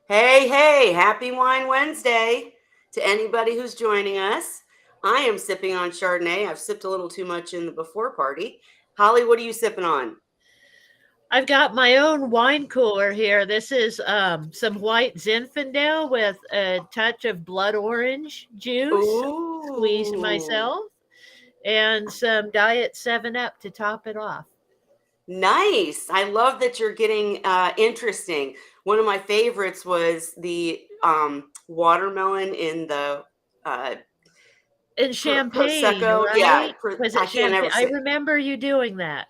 Hey, happy Wine Wednesday to anybody who's joining us. I am sipping on Chardonnay. I've sipped a little too much in the before party. Holly, what are you sipping on? I've got my own wine cooler here. This is some white Zinfandel with a touch of blood orange juice squeezed Ooh, myself and some Diet 7 Up to top it off. nice. I love that you're getting interesting. One of my favorites was the watermelon in the uh, In Champagne, Prosecco. Yeah, right? Was I it can't ever Champagne? I say. remember you doing that.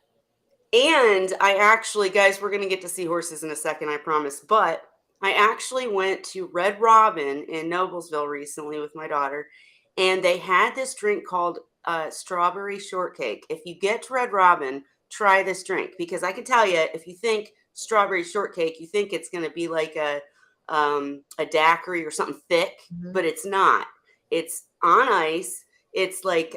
And I actually, guys, we're going to get to Seahorses in a second, I promise. But I actually went to Red Robin in Noblesville recently with my daughter, and they had this drink called strawberry shortcake. If you get to Red Robin, try this drink because I can tell you, if you think strawberry shortcake, you think it's going to be like a daiquiri or something thick, Mhm. but it's not. It's on ice. It's like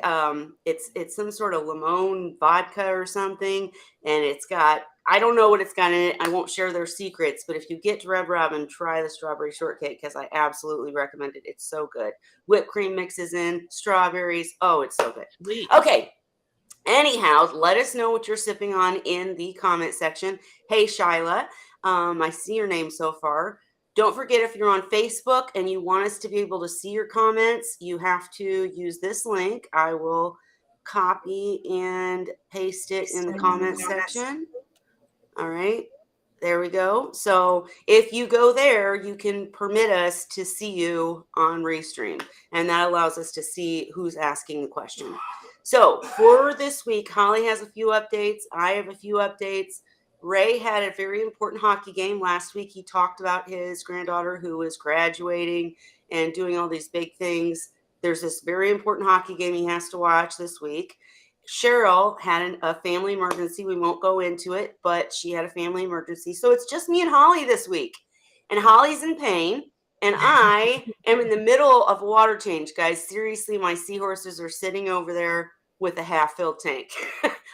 it's some sort of limon vodka or something, and it's got, I don't know what it's got in it. I won't share their secrets, but if you get to Red Robin, try the strawberry shortcake because I absolutely recommend it. It's so good. Whipped cream mixes in, strawberries. Oh, it's so good. Sweet. Okay. Anyhow, let us know what you're sipping on in the comment section. Hey, Shyla, I see your name so far. Don't forget, if you're on Facebook and you want us to be able to see your comments, you have to use this link. I will copy and paste it in the comment section. All right. There we go. So if you go there, you can permit us to see you on Restream, and that allows us to see who's asking the question. So for this week, Holly has a few updates. I have a few updates. Ray had a very important hockey game last week. He talked about his granddaughter who is graduating and doing all these big things. There's this very important hockey game he has to watch this week. Cheryl had a family emergency. We won't go into it, but she had a family emergency. So it's just me and Holly this week. And Holly's in pain. And I am in the middle of a water change, guys. Seriously, my seahorses are sitting over there with a half-filled tank.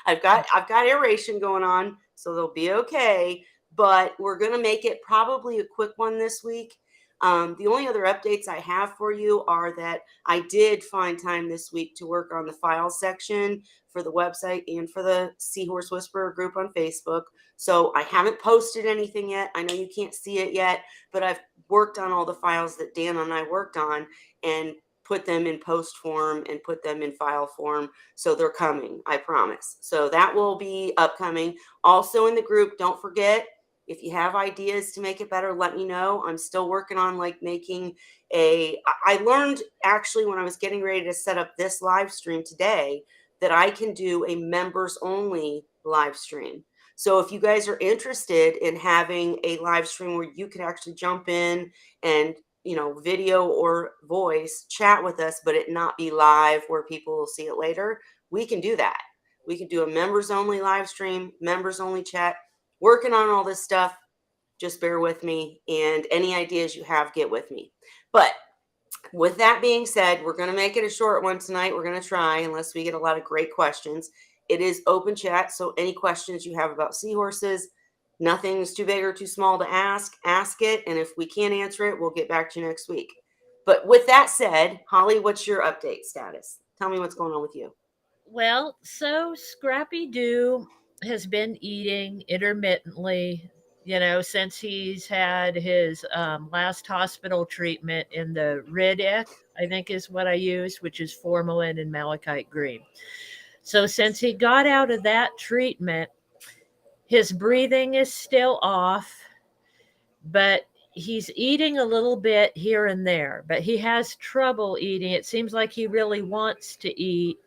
I've got aeration going on, so they'll be okay. But we're gonna make it probably a quick one this week. The only other updates I have for you are that I did find time this week to work on the file section for the website and for the Seahorse Whisperer group on Facebook. So I haven't posted anything yet. I know you can't see it yet, but I've worked on all the files that Dan and I worked on and put them in post form and put them in file form. So they're coming, I promise. So that will be upcoming. Also in the group, don't forget, if you have ideas to make it better, let me know. I'm still working on like making I learned actually when I was getting ready to set up this live stream today that I can do a members only live stream. So if you guys are interested in having a live stream where you can actually jump in and, video or voice chat with us, but it not be live where people will see it later, we can do that. We can do a members only live stream, members only chat. Working on all this stuff. Just bear with me, and any ideas you have, get with me. But with that being said, we're going to make it a short one tonight. We're going to try, unless we get a lot of great questions. It is open chat, so any questions you have about seahorses, nothing's too big or too small to ask it. And if we can't answer it, we'll get back to you next week. But with that said, Holly, what's your update status? Tell me what's going on with you. Well, so Scrappy Doo has been eating intermittently, since he's had his last hospital treatment in the Riddick, I think is what I use, which is formalin and malachite green. So since he got out of that treatment, his breathing is still off, but he's eating a little bit here and there, but he has trouble eating. It seems like he really wants to eat,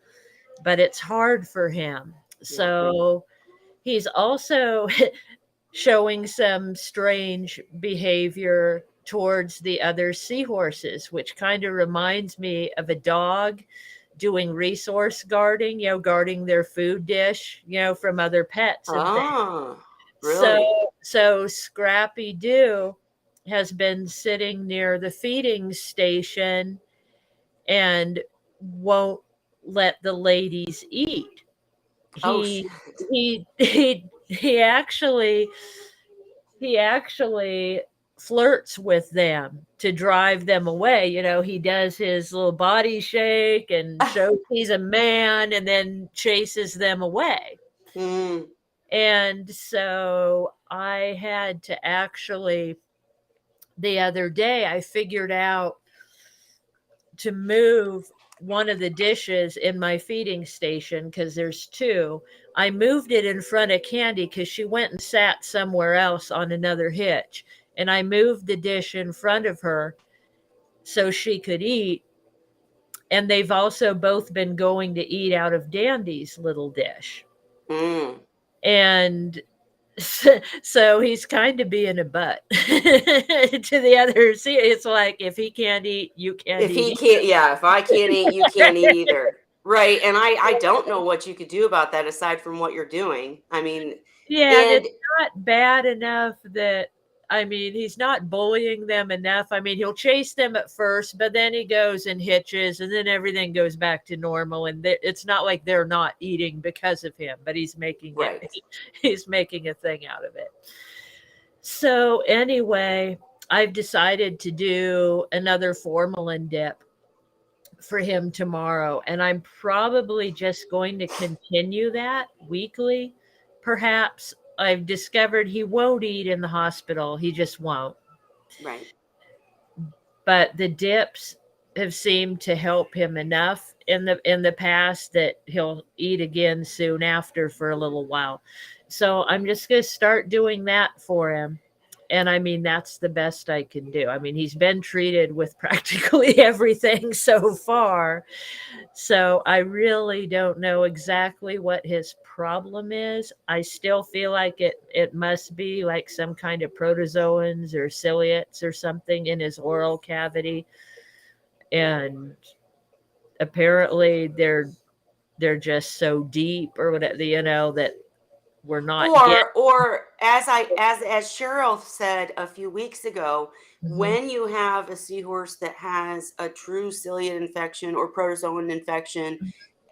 but it's hard for him. Yeah. So he's also showing some strange behavior towards the other seahorses, which kind of reminds me of a dog doing resource guarding, guarding their food dish, from other pets and things. Oh, So really? so Scrappy Doo has been sitting near the feeding station and won't let the ladies eat. Oh, He shit. he he he actually flirts with them to drive them away. He does his little body shake and shows he's a man and then chases them away. Mm, And so I had to actually, the other day, I figured out to move one of the dishes in my feeding station because there's two. I moved it in front of Candy because she went and sat somewhere else on another hitch. And I moved the dish in front of her so she could eat. And they've also both been going to eat out of Dandy's little dish. mm. And so he's kind of being a butt to the others. It's like, if he can't eat, you can't If he eat can't, yeah, if I can't eat, you can't eat either. either. Right. And I don't know what you could do about that aside from what you're doing. I mean, Yeah, and and it's not bad enough that, I mean, he's not bullying them enough. I mean, he'll chase them at first, but then he goes and hitches, and then everything goes back to normal. And it's not like they're not eating because of him, but he's making it. right. He's making a thing out of it. So anyway, I've decided to do another formalin dip for him tomorrow. And I'm probably just going to continue that weekly. Perhaps I've discovered he won't eat in the hospital. He just won't. Right. But the dips have seemed to help him enough in the past that he'll eat again soon after for a little while. So I'm just going to start doing that for him. And I mean, that's the best I can do. I mean, he's been treated with practically everything so far. So I really don't know exactly what his problem is. I still feel like it must be like some kind of protozoans or ciliates or something in his oral cavity. And apparently they're just so deep or whatever, that we're not getting. Or as Cheryl said a few weeks ago, Mhm, when you have a seahorse that has a true ciliate infection or protozoan infection,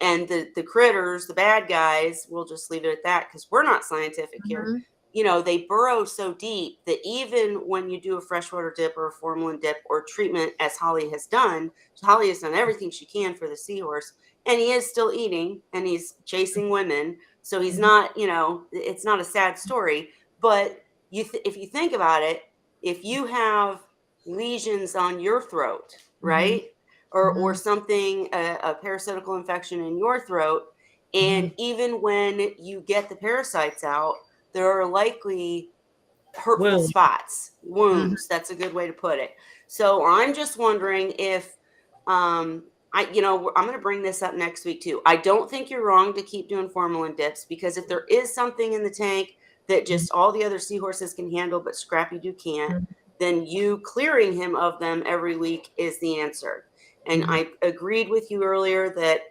and the critters, the bad guys, we'll just leave it at that because we're not scientific here. mhm, They burrow so deep that even when you do a freshwater dip or a formalin dip or treatment, as Holly has done everything she can for the seahorse, and he is still eating and he's chasing women. So he's mhm, not, it's not a sad story. But if you think about it, if you have lesions on your throat, mhm, right? Or mhm, something, a parasitical infection in your throat, and mhm. even when you get the parasites out, there are likely hurtful Wound. spots, Mhm, wounds. That's a good way to put it. So I'm just wondering if I'm going to bring this up next week too. I don't think you're wrong to keep doing formalin dips because if there is something in the tank that mhm, just all the other seahorses can handle, but Scrappy Doo can't, mhm, then you clearing him of them every week is the answer. And mhm, I agreed with you earlier that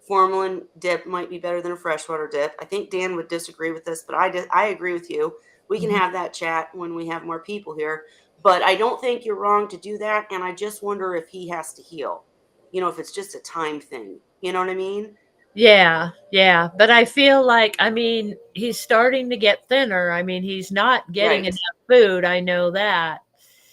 formalin dip might be better than a freshwater dip. I think Dan would disagree with this, but I agree with you. We can mhm. have that chat when we have more people here. But I don't think you're wrong to do that. And I just wonder if he has to heal, if it's just a time thing. You know what I mean? Yeah, yeah, but I feel like, I mean, he's starting to get thinner. I mean, he's not getting Right. enough food, I know that.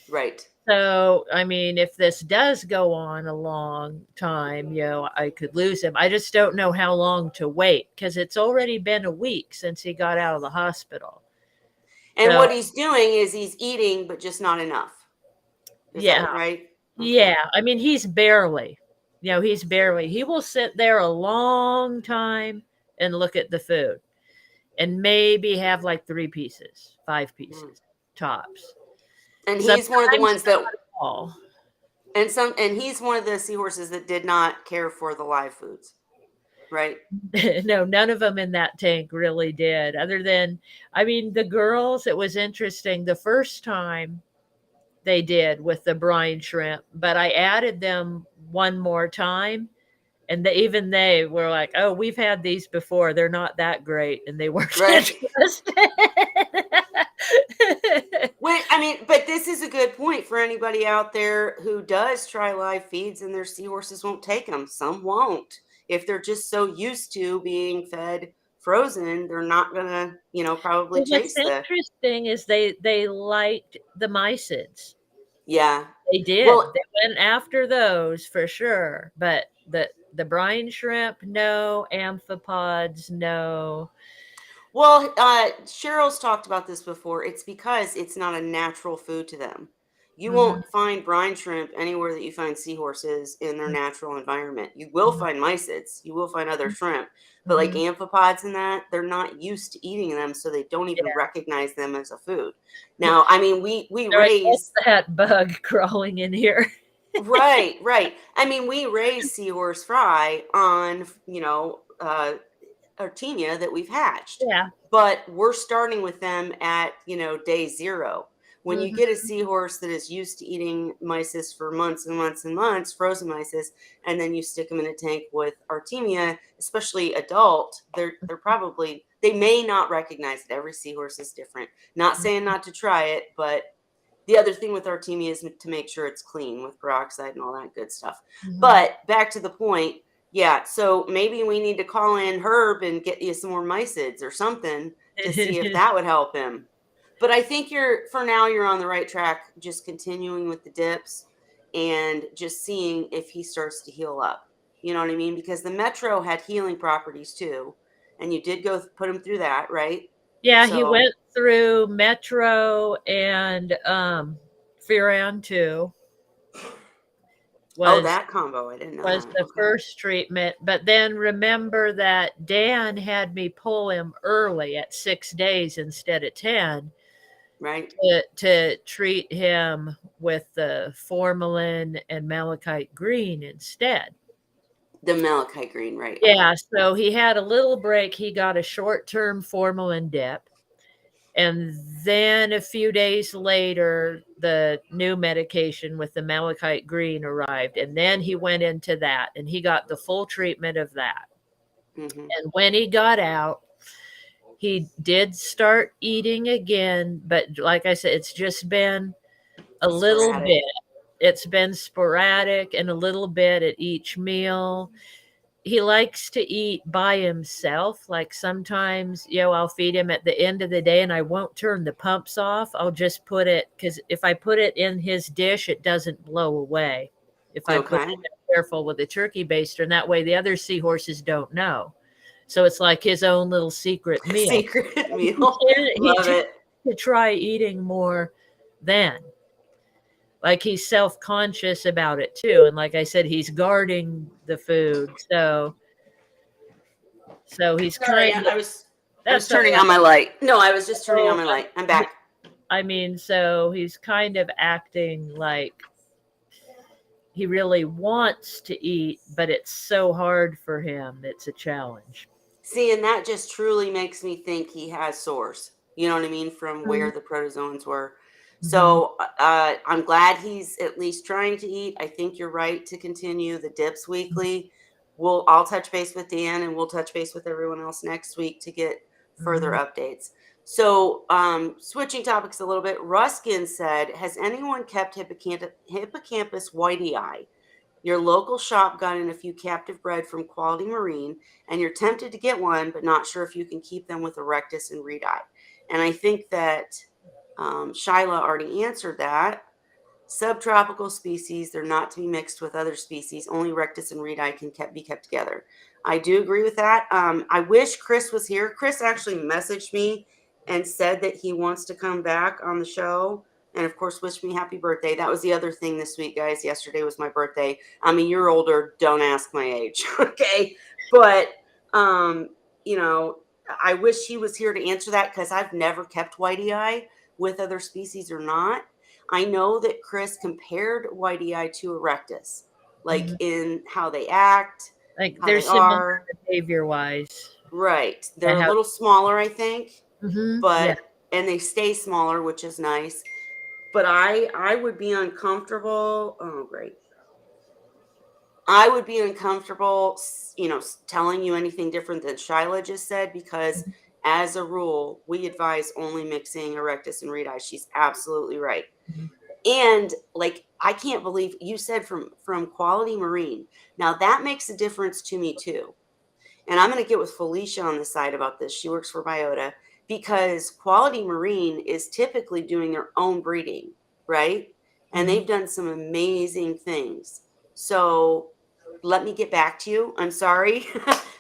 Right. So, I mean, if this does go on a long time, I could lose him. I just don't know how long to wait because it's already been a week since he got out of the hospital. And So, what he's doing is he's eating, but just not enough. Is yeah, that right? Okay. yeah. I mean, he will sit there a long time and look at the food and maybe have like 3 pieces, 5 Mm. pieces tops. And he's one of the Sometimes ones that, not at all. and he's one of the seahorses that did not care for the live foods, right? No, none of them in that tank really did, other than, I mean, the girls, it was interesting. The first time they did with the brine shrimp, but I added them one more time. And even they were like, "Oh, we've had these before. They're not that great," and they weren't Right. interested. Wait, I mean, but this is a good point for anybody out there who does try live feeds and their seahorses won't take them. Some won't if they're just so used to being fed frozen, they're not gonna, probably Well, what's chase the. interesting is they liked the mysids. Yeah. They did. Well, They went after those for sure, but the brine shrimp, no. Amphipods, no. Well, Cheryl's talked about this before. It's because it's not a natural food to them. You Mhm, won't find brine shrimp anywhere that you find seahorses in their natural environment. You will mhm, find mysids, you will find other shrimp, but like mhm. amphipods and that, they're not used to eating them, so they don't even Yeah. recognize them as a food. Now, I mean, we They're like, "What's raise. that bug crawling in here?" Right, right. I mean, we raise seahorse fry on, Artemia that we've hatched. Yeah. But we're starting with them at, day 0. When you Mhm, get a seahorse that is used to eating mysis for months and months and months, frozen mysis, and then you stick them in a tank with Artemia, especially adult, they're probably they may not recognize it. Every seahorse is different. Not saying not to try it, but the other thing with Artemia is to make sure it's clean with peroxide and all that good stuff. mhm. But back to the point, yeah. So maybe we need to call in Herb and get you some more mysids or something to see if that would help him. But I think for now you're on the right track, just continuing with the dips and just seeing if he starts to heal up. You know what I mean? Because the Metro had healing properties too, and you did go put him through that, right? Yeah, he So, went through Metro and, Furan too oh, was that combo, I didn't know was that. the Okay, first treatment, but then remember that Dan had me pull him early at 6 days instead of 10 right. to treat him with the formalin and malachite green instead. The malachite green, right? Okay. Yeah, so he had a little break. He got a short-term formalin dip. And then a few days later, the new medication with the malachite green arrived. And then he went into that and he got the full treatment of that. Hmm. And when he got out, he did start eating again. But like I said, it's just been a little Sporadic. bit. It's been sporadic and a little bit at each meal. He likes to eat by himself. Like sometimes, I'll feed him at the end of the day and I won't turn the pumps off. I'll just put it because if I put it in his dish, it doesn't blow away. If I put Okay. it careful with a turkey baster, and that way the other seahorses don't know. So it's like his own little secret meal. Secret He meal. he Love tends it. to try eating more then. Like he's self-conscious about it too. And like I said, he's guarding the food. So he's Sorry, kind of I was that's all turning right. on my light. No, I was just turning on So, my light. I'm he back. I mean, so he's kind of acting like he really wants to eat, but it's so hard for him. It's a challenge. See, and that just truly makes me think he has source. You know what I mean? From Mhm, where the protozoans were. mhm, So I'm glad he's at least trying to eat. I think you're right to continue the dips weekly. I'll touch base with Dan and we'll touch base with everyone else next week to get further mhm. updates. So switching topics a little bit, Ruskin said, has anyone kept hippocampus whitey eye? Your local shop got in a few captive bred from Quality Marine, and you're tempted to get one, but not sure if you can keep them with erectus and reedi. And I think that Shyla already answered that. Subtropical species, they're not to be mixed with other species. Only rectus and reedi can be kept together. I do agree with that. I wish Chris was here. Chris actually messaged me and said that he wants to come back on the show. And of course, wish me happy birthday. That was the other thing this week, guys. Yesterday was my birthday. I'm a year older. Don't ask my age. Okay. But, um, you know, I wish he was here to answer that because I've never kept whitey eye with other species or not. I know that Chris compared whitey eye to erectus, like Mhm. in how they act, Like how they're they similar are. behavior-wise. Right. They're And a how little smaller, I think, yeah. but and they stay smaller, which is nice. But I would be uncomfortable. Oh, great. I would be uncomfortable, telling you anything different than Shyla just said because, as a rule, we advise only mixing erectus and reedi. She's absolutely right. Mhm. And like I can't believe you said from Quality Marine. Now that makes a difference to me too. And I'm going to get with Felicia on the side about this. She works for Biota, because Quality Marine is typically doing their own breeding, right? And Mhm. they've done some amazing things. So let me get back to you. I'm sorry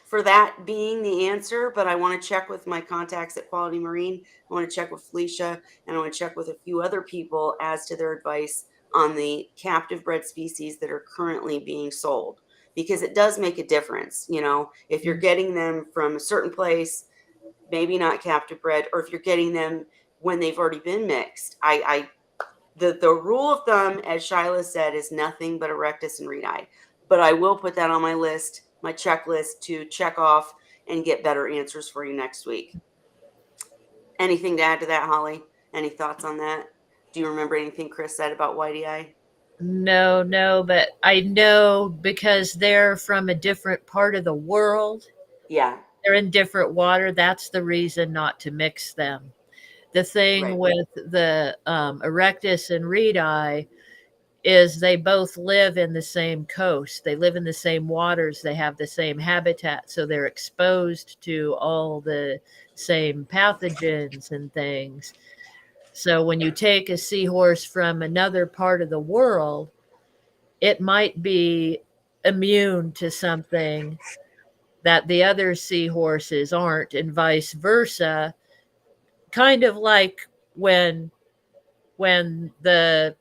for that being the answer, but I want to check with my contacts at Quality Marine. I want to check with Felicia, and I want to check with a few other people as to their advice on the captive bred species that are currently being sold, because it does make a difference. If you're Mhm. getting them from a certain place, maybe not captive bred, or if you're getting them when they've already been mixed. The rule of thumb, as Shyla said, is nothing but erectus and reedi. But I will put that on my list, my checklist, to check off and get better answers for you next week. Anything to add to that, Holly? Any thoughts on that? Do you remember anything Chris said about whitey eye? No, no, but I know because they're from a different part of the world. Yeah, They're in different water. That's the reason not to mix them. The thing right, with the erectus and reedi is they both live in the same coast. They live in the same waters. They have the same habitat. So they're exposed to all the same pathogens and things. So when you take a seahorse from another part of the world, it might be immune to something that the other seahorses aren't, and vice versa. Kind of like when the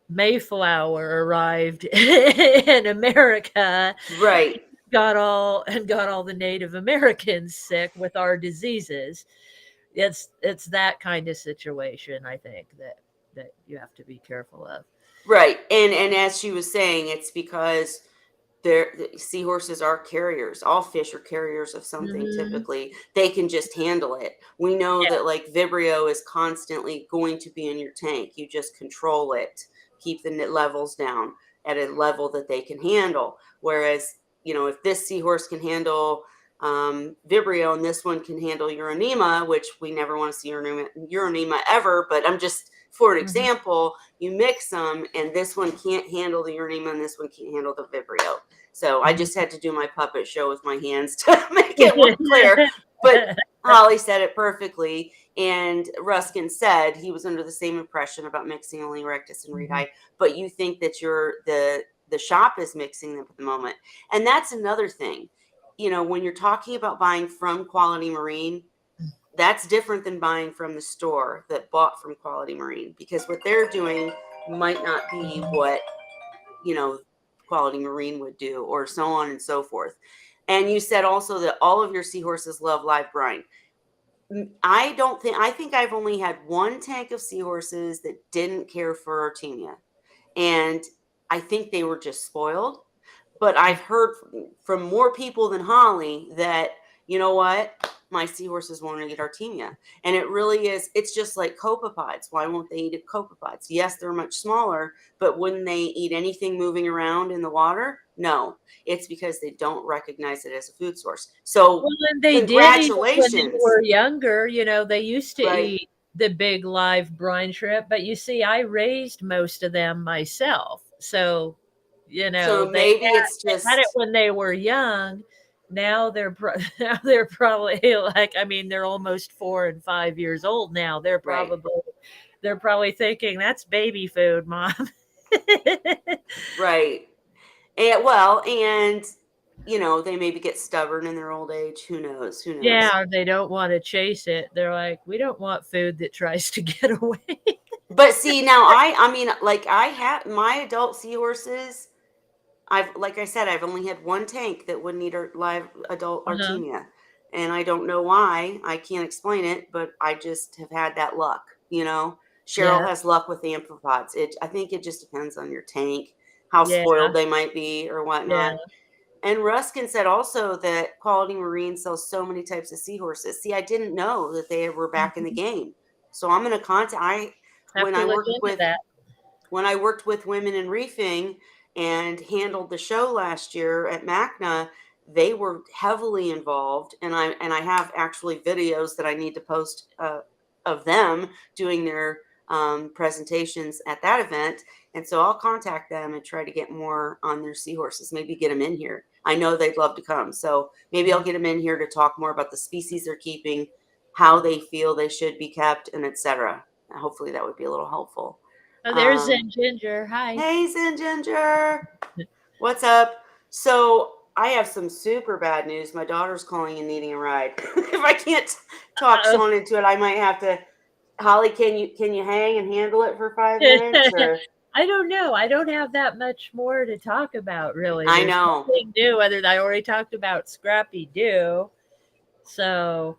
Mayflower arrived in America, right. got all the Native Americans sick with our diseases. It's that kind of situation, I think, that you have to be careful of. Right. And as she was saying, it's because seahorses are carriers. All fish are carriers of something. Hmm. Typically, they can just handle it. We know Yeah. that like Vibrio is constantly going to be in your tank. You just control it, keep the levels down at a level that they can handle. Whereas, if this seahorse can handle Vibrio and this one can handle Uronema, which we never want to see Uronema ever, but I'm just, for an Hmm. example, you mix them and this one can't handle the Uronema and this one can't handle the Vibrio. So I just had to do my puppet show with my hands to make it more clear. But Holly said it perfectly. And Ruskin said he was under the same impression about mixing only rectus and Mhm. reedi, but you think that the shop is mixing them at the moment. And that's another thing. When you're talking about buying from Quality Marine, that's different than buying from the store that bought from Quality Marine, because what they're doing might not be Mhm. what Quality Marine would do, or so on and so forth. And you said also that all of your seahorses love live brine. I think I've only had one tank of seahorses that didn't care for Artemia. And I think they were just spoiled. But I've heard from more people than Holly that, you know what? My seahorses want to eat Artemia. And it really is, it's just like copepods. Why won't they eat copepods? Yes, they're much smaller, but wouldn't they eat anything moving around in the water? No, it's because they don't recognize it as a food source. So, Well, and they did eat it when they congratulations, were younger. They used to right? eat the big live brine shrimp, but you see, I raised most of them myself. So, So they maybe it's had it just, when they were young. Now now they're probably like, I mean, they're almost 4 and 5 years old now. right, They're probably thinking that's baby food, mom. right. And they maybe get stubborn in their old age. Who knows? Who knows? Yeah, they don't want to chase it. They're like, we don't want food that tries to get away. But see, now I mean, like I have my adult seahorses. Like I said, I've only had one tank that wouldn't eat live adult Uh-huh. Artemia, and I don't know why. I can't explain it, but I just have had that luck. Cheryl Yeah, has luck with the amphipods. I think it just depends on your tank, how yeah, spoiled they might be or yeah. whatnot. And Ruskin said also that Quality Marine sells so many types of seahorses. See, I didn't know that they were back in the Mhm. game. So I'm going to contact. Have When to I look worked into with that. when I worked with Women in Reefing and handled the show last year at MACNA, they were heavily involved, and I have actually videos that I need to post of them doing their presentations at that event. And so I'll contact them and try to get more on their seahorses. Maybe get them in here. I know they'd love to come. So maybe I'll get them in here to talk more about the species they're keeping, how they feel they should be kept, and etc. Hopefully that would be a little helpful. Oh, there's Um, Zen Ginger. Hi. hey, Zen Ginger. What's up? So I have some super bad news. My daughter's calling and needing a ride. If I can't talk Oh. Sean into it, I might have to. Holly, can you hang and handle it for 5 minutes? Or I don't know. I don't have that much more to talk about, really. I There's know. nothing new other than I already talked about Scrappy Doo. So,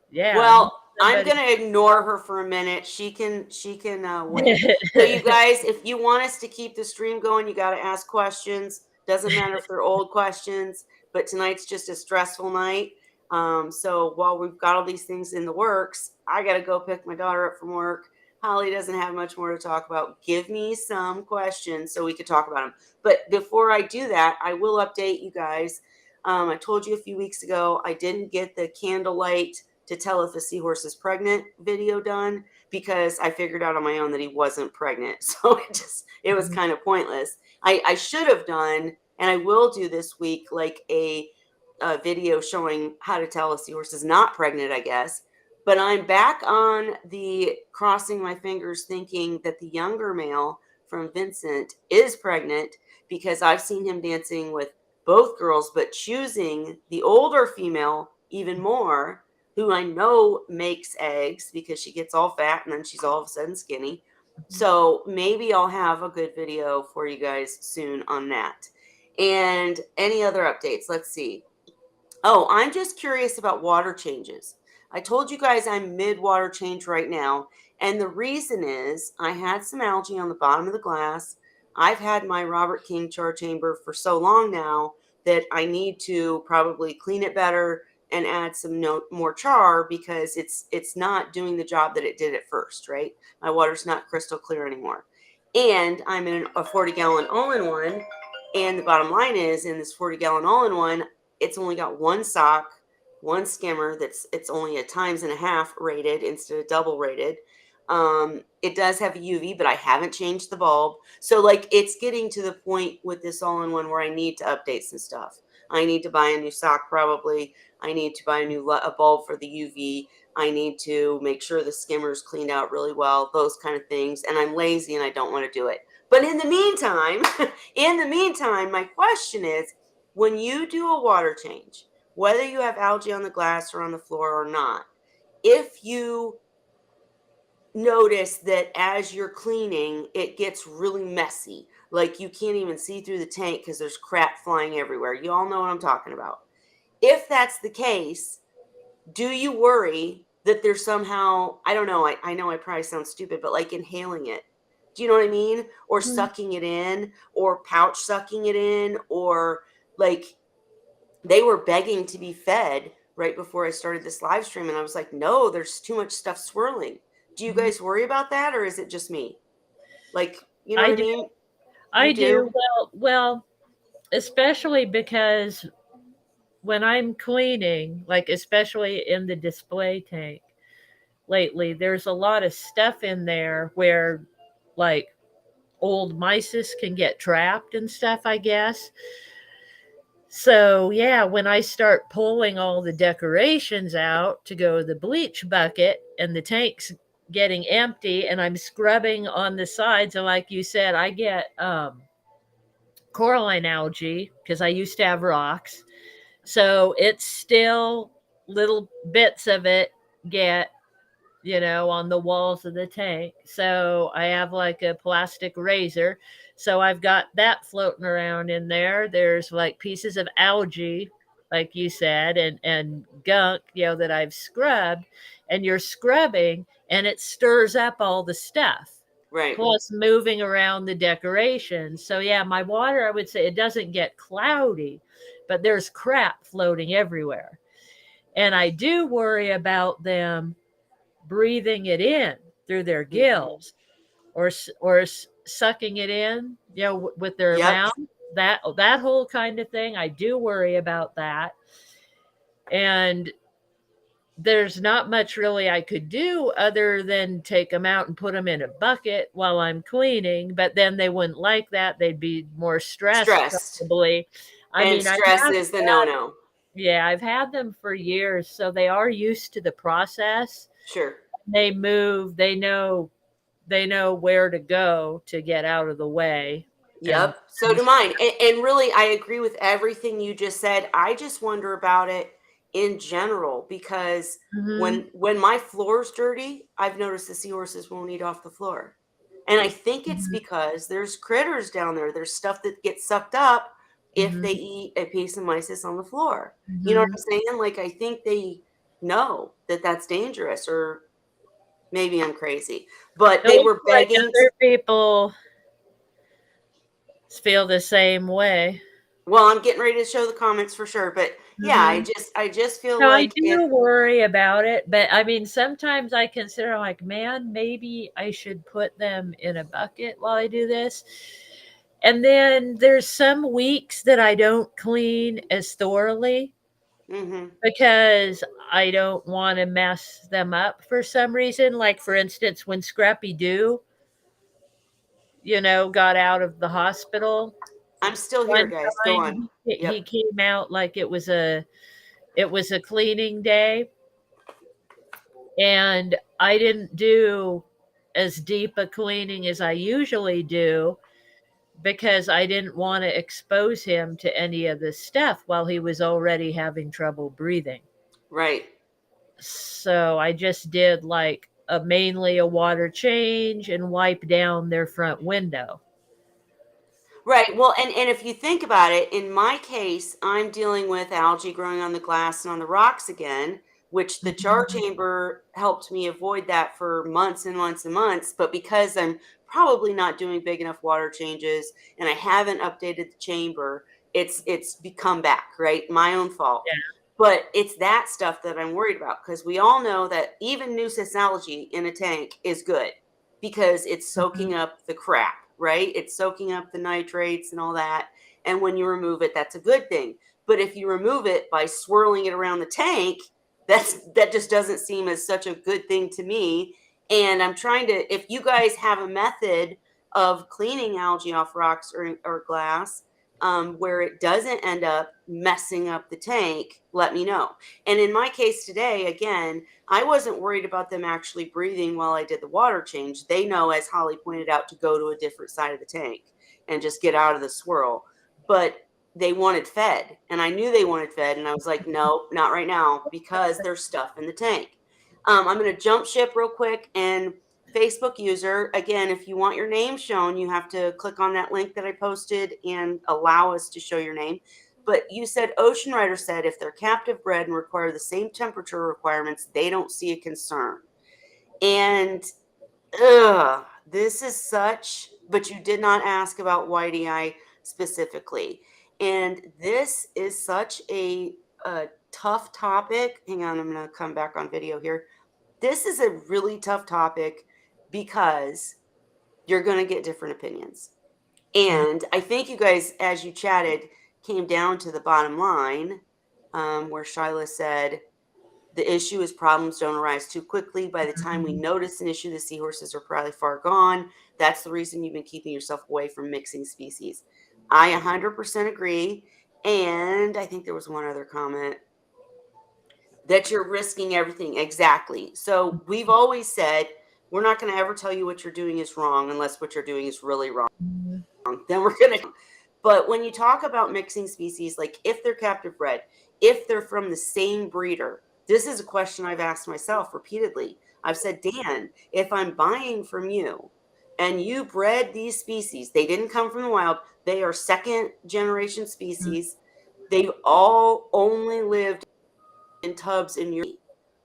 yeah, Well, I'm somebody. gonna ignore her for a minute. She can wait. So you guys, if you want us to keep the stream going, you got to ask questions. Doesn't matter if they're old questions, but tonight's just a stressful night. So while we've got all these things in the works, I got to go pick my daughter up from work. Holly doesn't have much more to talk about. Give me some questions so we could talk about them. But before I do that, I will update you guys. I told you a few weeks ago I didn't get the candlelight to tell if a seahorse is pregnant video done because I figured out on my own that he wasn't pregnant. So it was kind of pointless. I should have done, and I will do this week, like a video showing how to tell a seahorse is not pregnant, I guess. But I'm back on the crossing my fingers thinking that the younger male from Vincent is pregnant because I've seen him dancing with both girls, but choosing the older female even more, who I know makes eggs because she gets all fat and then she's all of a sudden skinny. So maybe I'll have a good video for you guys soon on that. And any other updates? Let's see. Oh, I'm just curious about water changes. I told you guys I'm mid water change right now. And the reason is I had some algae on the bottom of the glass. I've had my Robert King char chamber for so long now that I need to probably clean it better and add some more char because it's not doing the job that it did at first, right? My water's not crystal clear anymore. And I'm in a 40-gallon all-in-one. And the bottom line is in this 40-gallon all-in-one, it's only got one sock, one skimmer it's only a times and a half rated instead of double rated. It does have a UV, but I haven't changed the bulb. So like it's getting to the point with this all-in-one where I need to update some stuff. I need to buy a new sock probably. I need to buy a bulb for the UV. I need to make sure the skimmer's cleaned out really well, those kind of things. And I'm lazy and I don't want to do it. But in the meantime, my question is, when you do a water change, whether you have algae on the glass or on the floor or not, if you notice that as you're cleaning, it gets really messy, like you can't even see through the tank because there's crap flying everywhere. You all know what I'm talking about. If that's the case, do you worry that there's somehow, I don't know, I know I probably sound stupid, but like inhaling it? Do you know what I mean? Or sucking it in, or pouch sucking it in, or like they were begging to be fed right before I started this live stream. And I was like, no, there's too much stuff swirling. Do you guys worry about that? Or is it just me? Like, you know I what I do. mean? I You do. do? Well, especially because when I'm cleaning, like especially in the display tank lately, there's a lot of stuff in there where like old mysis can get trapped and stuff, I guess. So, yeah, when I start pulling all the decorations out to go to the bleach bucket and the tank's getting empty and I'm scrubbing on the sides, and like you said, I get coralline algae because I used to have rocks. So it's still little bits of it get, on the walls of the tank. So I have like a plastic razor. So I've got that floating around in there. There's like pieces of algae, like you said, and gunk, that I've scrubbed. And you're scrubbing and it stirs up all the stuff. Right. Plus moving around the decorations. So yeah, my water, I would say it doesn't get cloudy, but there's crap floating everywhere. And I do worry about them breathing it in through their Mm-hmm. gills or sucking it in, with their Yep. mouth. That whole kind of thing, I do worry about that. And there's not much really I could do other than take them out and put them in a bucket while I'm cleaning, but then they wouldn't like that. They'd be more stressed Stressed. probably. I And mean, I stress have is the no-no. yeah, I've had them for years, so they are used to the process. Sure. They move, they know where to go to get out of the way, and Yep. So do mine. And really, I agree with everything you just said. I just wonder about it in general because mhm, when my floor's dirty, I've noticed the seahorses won't eat off the floor. And I think it's mhm, because there's critters down there. There's stuff that gets sucked up if they mhm, eat a piece of mysis on the floor. You know what mhm. I'm saying? Like I think they know that that's dangerous, or maybe I'm crazy. But It they looks were like begging. other people feel the same way. Well, I'm getting ready to show the comments for sure, but yeah, Mhm. I just feel No, I like if do worry about it, but I mean, sometimes I consider like, man, maybe I should put them in a bucket while I do this. And then there's some weeks that I don't clean as thoroughly mhm, because I don't want to mess them up for some reason. Like, for instance, when Scrappy Doo, got out of the hospital I'm still here, one guys. Go on. time, he Yep. came out like it was a cleaning day, and I didn't do as deep a cleaning as I usually do because I didn't want to expose him to any of this stuff while he was already having trouble breathing. Right. So I just did like mainly a water change and wipe down their front window. Right. Well, and if you think about it, in my case, I'm dealing with algae growing on the glass and on the rocks again, which the jar Mhm. chamber helped me avoid that for months and months and months. But because I'm probably not doing big enough water changes and I haven't updated the chamber, it's become back, right? My own fault. Yeah. But it's that stuff that I'm worried about because we all know that even Noosa algae in a tank is good because it's Mhm. soaking up the crap, right? It's soaking up the nitrates and all that. And when you remove it, that's a good thing. But if you remove it by swirling it around the tank, that just doesn't seem as such a good thing to me. And I'm trying to, if you guys have a method of cleaning algae off rocks or glass, where it doesn't end up messing up the tank, let me know. And in my case today, again, I wasn't worried about them actually breathing while I did the water change. They know, as Holly pointed out, to go to a different side of the tank and just get out of the swirl. But they wanted fed, and I knew they wanted fed, and I was like, no, not right now, because there's stuff in the tank. I'm going to jump ship real quick. And Facebook user, again, if you want your name shown, you have to click on that link that I posted and allow us to show your name. But you said Ocean Rider said if they're captive bred and require the same temperature requirements, they don't see a concern. And this is such, but you did not ask about Whitey Eye specifically. And this is such a tough topic. Hang on, I'm going to come back on video here. This is a really tough topic because you're going to get different opinions. Mhm. And I think you guys, as you chatted, came down to the bottom line, where Shyla said, the issue is problems don't arise too quickly. By the time we Mhm. notice an issue, the seahorses are probably far gone. That's the reason you've been keeping yourself away from mixing species. I 100% agree. And I think there was one other comment that you're risking everything. Exactly. So we've always said we're not going to ever tell you what you're doing is wrong unless what you're doing is really wrong. Mhm. Then we're going to. But when you talk about mixing species, like if they're captive bred, if they're from the same breeder, this is a question I've asked myself repeatedly. I've said, Dan, if I'm buying from you and you bred these species, they didn't come from the wild, they are second generation species, they've all only lived in tubs in your,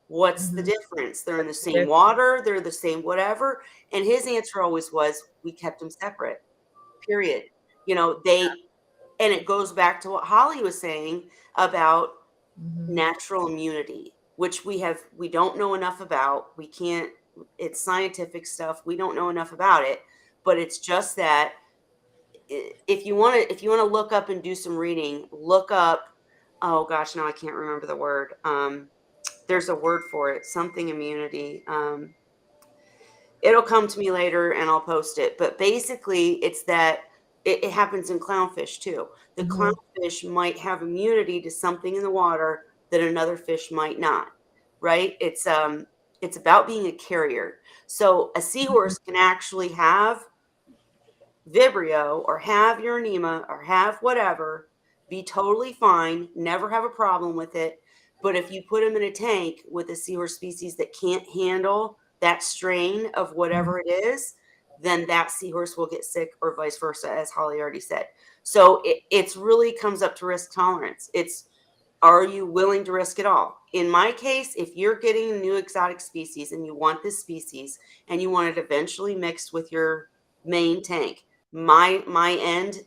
what's the Mhm. difference? They're in the What's the same difference? water, they're the same whatever. And his answer always was, we kept them separate, period. They, and it goes back to what Holly was saying about Mhm. natural immunity, which we don't know enough about. We can't, it's scientific stuff. We don't know enough about it, but it's just that if you want to look up and do some reading, look up, oh gosh, now I can't remember the word. There's a word for it, something immunity. It'll come to me later and I'll post it. But basically, it's that it happens in clownfish too. The Mhm. clownfish might have immunity to something in the water that another fish might not, right? It's about being a carrier. So a Mhm. seahorse can actually have Vibrio or have urinema or have whatever, be totally fine, never have a problem with it. But if you put them in a tank with a seahorse species that can't handle that strain of Mhm. whatever it is, then that seahorse will get sick or vice versa, as Holly already said. So it's really comes up to risk tolerance. It's, are you willing to risk it all? In my case, if you're getting a new exotic species and you want this species and you want it eventually mixed with your main tank, my end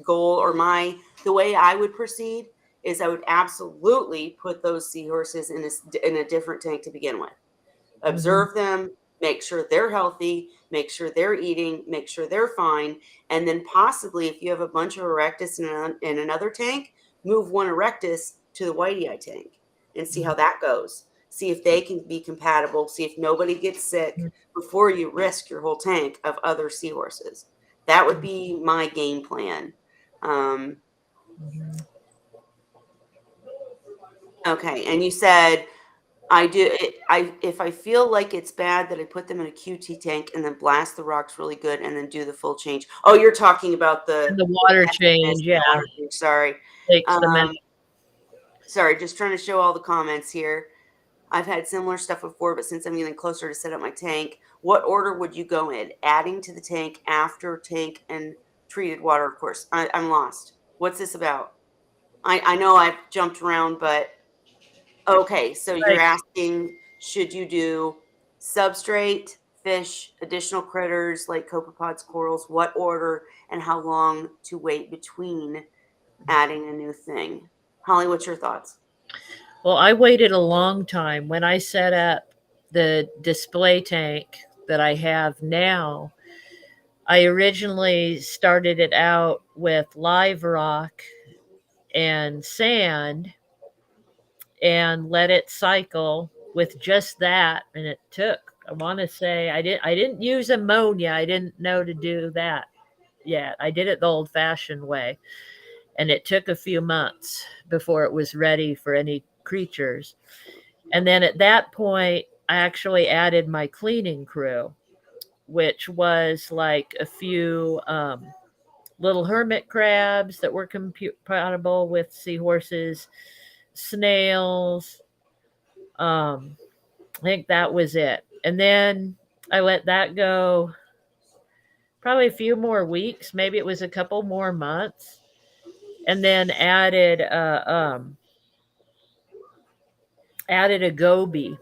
goal, or my the way I would proceed is I would absolutely put those seahorses in a different tank to begin with. Mhm. Observe them, make sure they're healthy, make sure they're eating, make sure they're fine, and then possibly if you have a bunch of erectus in another tank, move one erectus to the whitey eye tank and see how Mhm. that goes. See if they can be compatible, see if nobody gets sick Mhm. before you risk your whole tank of other seahorses. That would be my game plan. Um, Mhm. okay, and you said I do it, I if I feel like it's bad that I put them in a QT tank and then blast the rocks really good and then do the full change. Oh, you're talking about And the the water messiness change, and the yeah, water change, sorry. takes them out. Um, sorry, just trying to show all the comments here. I've had similar stuff before, but since I'm getting closer to set up my tank, what order would you go in? Adding to the tank, after tank and treated water, of course. I'm lost. What's this about? I know I've jumped around, but okay, so you're Right. asking, should you do substrate, fish, additional critters like copepods, corals, what order, and how long to wait between adding a new thing? Holly, what's your thoughts? Well, I waited a long time when I set up the display tank that I have now. I originally started it out with live rock and sand and let it cycle with just that, and it took, I want to say, I didn't use ammonia. I didn't know to do that yet. I did it the old fashioned way, and it took a few months before it was ready for any creatures. And then at that point I actually added my cleaning crew, which was like a few little hermit crabs that were compatible with seahorses, snails. I think that was it. And then I let that go probably a few more weeks. Maybe it was a couple more months. And then added a goby.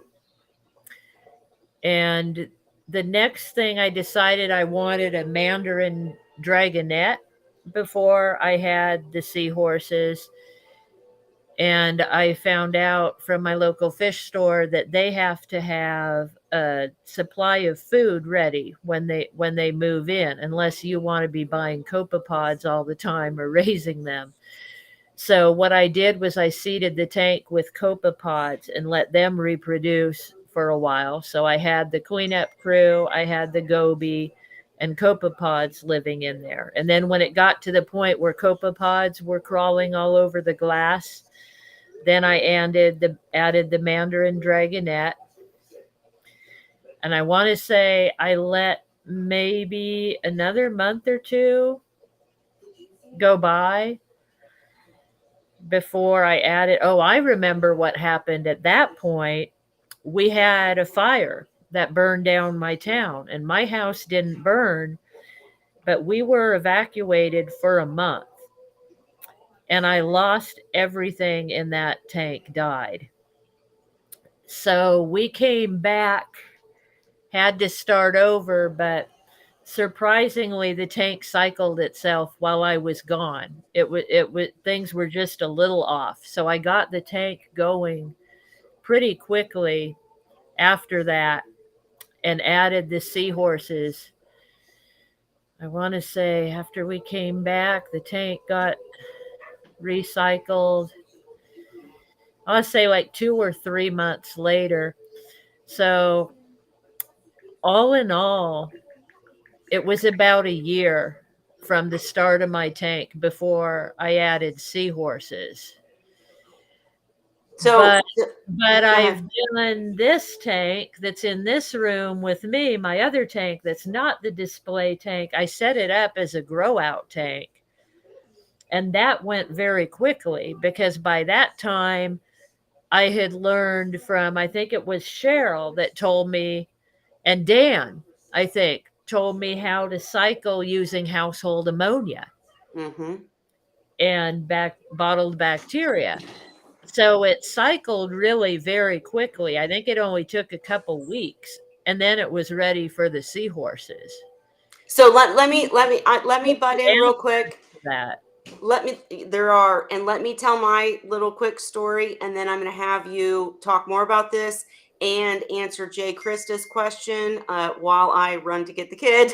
And the next thing I decided I wanted a mandarin dragonette before I had the seahorses. And I found out from my local fish store that they have to have a supply of food ready when they move in, unless you want to be buying copepods all the time or raising them. So what I did was I seeded the tank with copepods and let them reproduce for a while. So I had the cleanup crew, I had the goby, and copepods living in there. And then when it got to the point where copepods were crawling all over the glass, then I added the mandarin dragonette. And I want to say I let maybe another month or two go by before I added. Oh, I remember what happened at that point. We had a fire that burned down my town, and my house didn't burn, but we were evacuated for a month, and I lost everything in that tank, died. So we came back, had to start over, but surprisingly the tank cycled itself while I was gone. It was things were just a little off. So I got the tank going pretty quickly after that and added the seahorses. I want to say after we came back, the tank got recycled. I want to say like 2 or 3 months later. So, all in all, it was about a year from the start of my tank before I added seahorses. So But but go I've ahead. done this tank that's in this room with me, my other tank that's not the display tank. I set it up as a grow out tank. And that went very quickly because by that time I had learned from, I think it was Cheryl that told me, and Dan, I think, told me how to cycle using household ammonia Mm-hmm. and bottled bacteria. So it cycled really very quickly. I think it only took a couple weeks, and then it was ready for the seahorses. So let me butt in real quick. That. Let me tell my little quick story, and then I'm going to have you talk more about this and answer Jay Krista's question while I run to get the kid.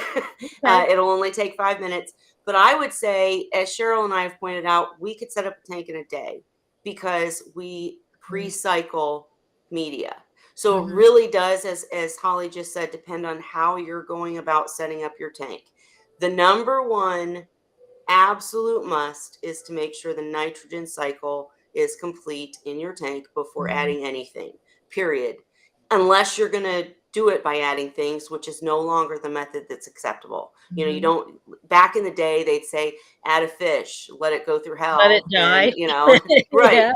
Okay. It'll only take 5 minutes, but I would say, as Cheryl and I have pointed out, we could set up a tank in a day because we pre-cycle media. So it Mm-hmm. really does, as Holly just said, depend on how you're going about setting up your tank. The number one absolute must is to make sure the nitrogen cycle is complete in your tank before Mm-hmm. adding anything, period. Unless you're going to do it by adding things, which is no longer the method that's acceptable. You know, you Mm-hmm. don't, back in the day, they'd say, add a fish, let it go through Let it hell. And, die. right. Yeah,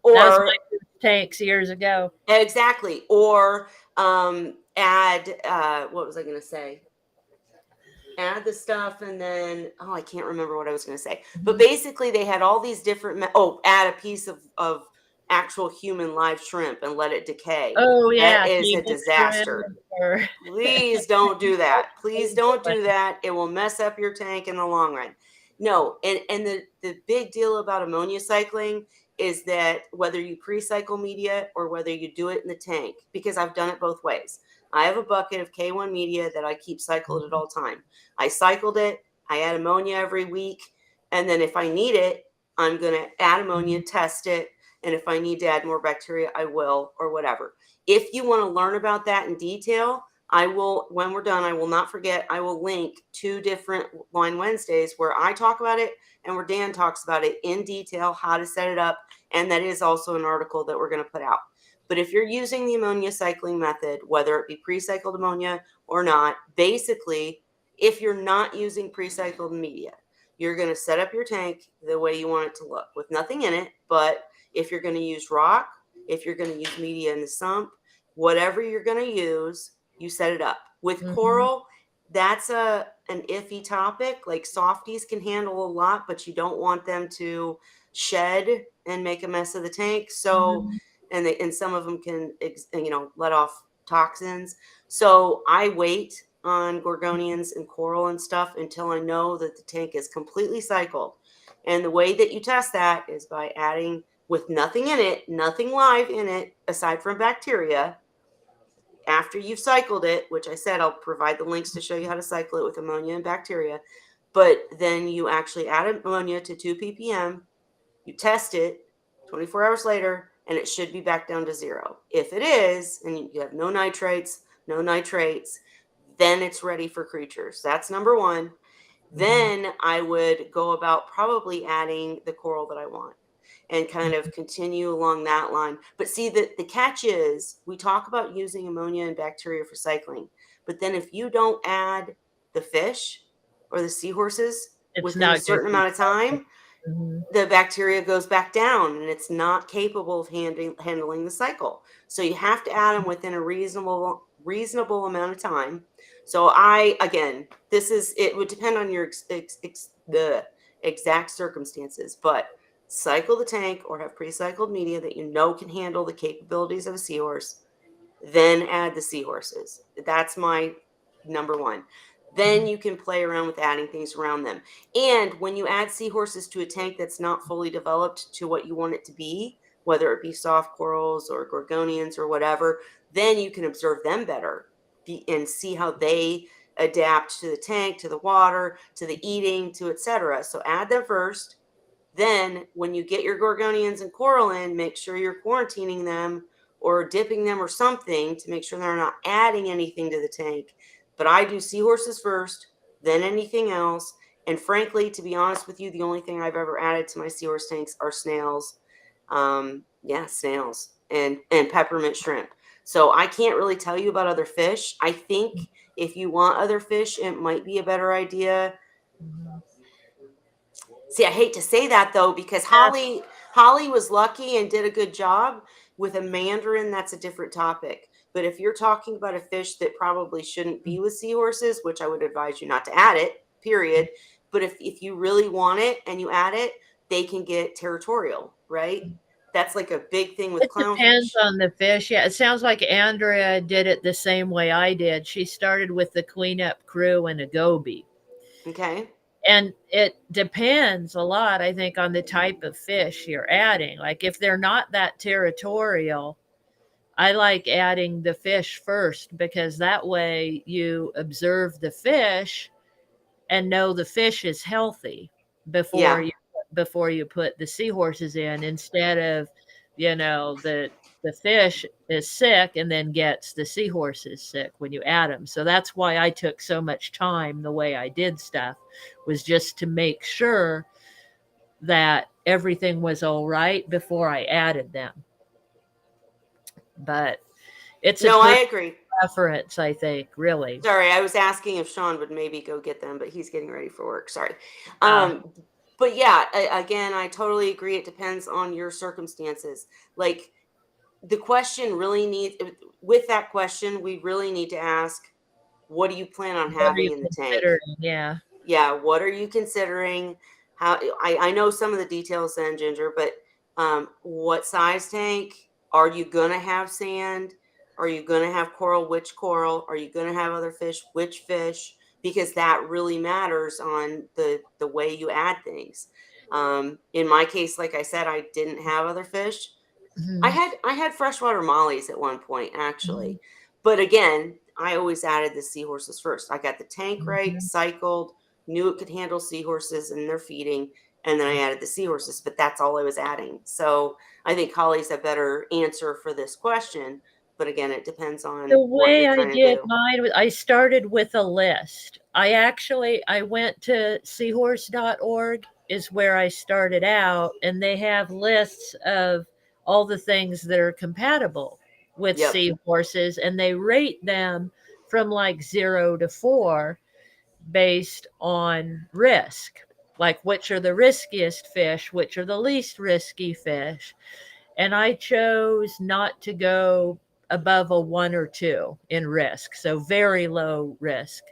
that was Or, my tanks years ago. exactly. Or add, what was I going to say? Add the stuff and then I can't remember what I was going to say, but Mhm. basically they had all these different add a piece of actual human live shrimp and let it decay. Oh That yeah, is a table shrimp disaster. or Please don't do that. Please don't one. do that. It will mess up your tank in the long run. No, and the big deal about ammonia cycling is that whether you pre-cycle media or whether you do it in the tank, because I've done it both ways. I have a bucket of K1 media that I keep cycled at all time. I cycled it. I add ammonia every week, and then if I need it, I'm going to add ammonia, Mhm. test it, and if I need to add more bacteria, I will, or whatever. If you want to learn about that in detail, I will, when we're done, I will not forget, I will link 2 different Wine Wednesdays where I talk about it and where Dan talks about it in detail, how to set it up. And that is also an article that we're going to put out. But if you're using the ammonia cycling method, whether it be pre-cycled ammonia or not, basically, if you're not using pre-cycled media, you're going to set up your tank the way you want it to look with nothing in it. But if you're going to use rock, if you're going to use media in the sump, whatever you're going to use, you set it up. With Mhm. coral, that's an iffy topic. Like softies can handle a lot, but you don't want them to shed and make a mess of the tank. So, Mhm. and some of them can let off toxins. So I wait on gorgonians and coral and stuff until I know that the tank is completely cycled. And the way that you test that is by adding, with nothing in it, nothing live in it aside from bacteria, after you've cycled it, which I said I'll provide the links to show you how to cycle it with ammonia and bacteria. But then you actually add ammonia to 2 ppm, you test it 24 hours later, and it should be back down to 0. If it is, and you have no nitrates, no nitrates, then it's ready for creatures. That's number one. Mhm. Then I would go about probably adding the coral that I want and kind of continue along that line. But see, the catch is we talk about using ammonia and bacteria for cycling, but then if you don't add the fish or the seahorses It's within a not good certain for amount of cycling. time, Mhm. the bacteria goes back down and it's not capable of handling the cycle. So you have to add them within a reasonable amount of time. So I, again, it would depend on your the exact circumstances, but cycle the tank or have pre-cycled media that you know can handle the capabilities of a seahorse, then add the seahorses. That's my number one. Then Mhm. you can play around with adding things around them. And when you add seahorses to a tank that's not fully developed to what you want it to be, whether it be soft corals or gorgonians or whatever, then you can observe them better and see how they adapt to the tank, to the water, to the eating, to etc. So add them first. Then, when you get your gorgonians and coral in, make sure you're quarantining them or dipping them or something to make sure they're not adding anything to the tank. But I do seahorses first, then anything else. And frankly, to be honest with you, the only thing I've ever added to my seahorse tanks are snails. Yeah, snails and peppermint shrimp. So I can't really tell you about other fish. I think if you want other fish, it might be a better idea. Mhm. See, I hate to say that though, because Holly was lucky and did a good job with a mandarin. That's a different topic. But if you're talking about a fish that probably shouldn't be with seahorses, which I would advise you not to add it, period. But if you really want it and you add it, they can get territorial, right? That's like a big thing with It depends clownfish. on the fish. Yeah, it sounds like Andrea did it the same way I did. She started with the cleanup crew and a goby. Okay. And it depends a lot, I think, on the type of fish you're adding. Like if they're not that territorial, I like adding the fish first because that way you observe the fish and know the fish is healthy before Yeah. you put the seahorses in, instead of, the fish is sick and then gets the seahorses sick when you add them. So that's why I took so much time the way I did stuff, was just to make sure that everything was all right before I added them. But it's a No, I personal agree. preference, I think, really. Sorry, I was asking if Sean would maybe go get them, but he's getting ready for work. Sorry. Uh, But yeah, again, I totally agree. It depends on your circumstances. Like the question really needs, with that question, we really need to ask, what do you plan on what are you having in the tank? considering? Yeah. Yeah, what are you considering? How I know some of the details then, Ginger, but what size tank? Are you gonna have sand? Are you gonna have coral? Which coral? Are you gonna have other fish? Which fish? Because that really matters on the way you add things. In my case, like I said, I didn't have other fish. I Mhm. had I had freshwater mollies at one point Mhm. actually. But again, I always added the seahorses first. I got the tank right, Mhm. cycled, knew it could handle seahorses and their feeding, and then I added the seahorses, but that's all I was adding. So I think Holly's a better answer for this question. But again, it depends The on what way you're I trying to did do. mine was I started with a list. I went to seahorse.org is where I started out, and they have lists of all the things that are compatible with Yep. seahorses, and they rate them from like 0 to 4 based on risk. Like which are the riskiest fish, which are the least risky fish. And I chose not to go above a 1 or 2 in risk, so very low risk.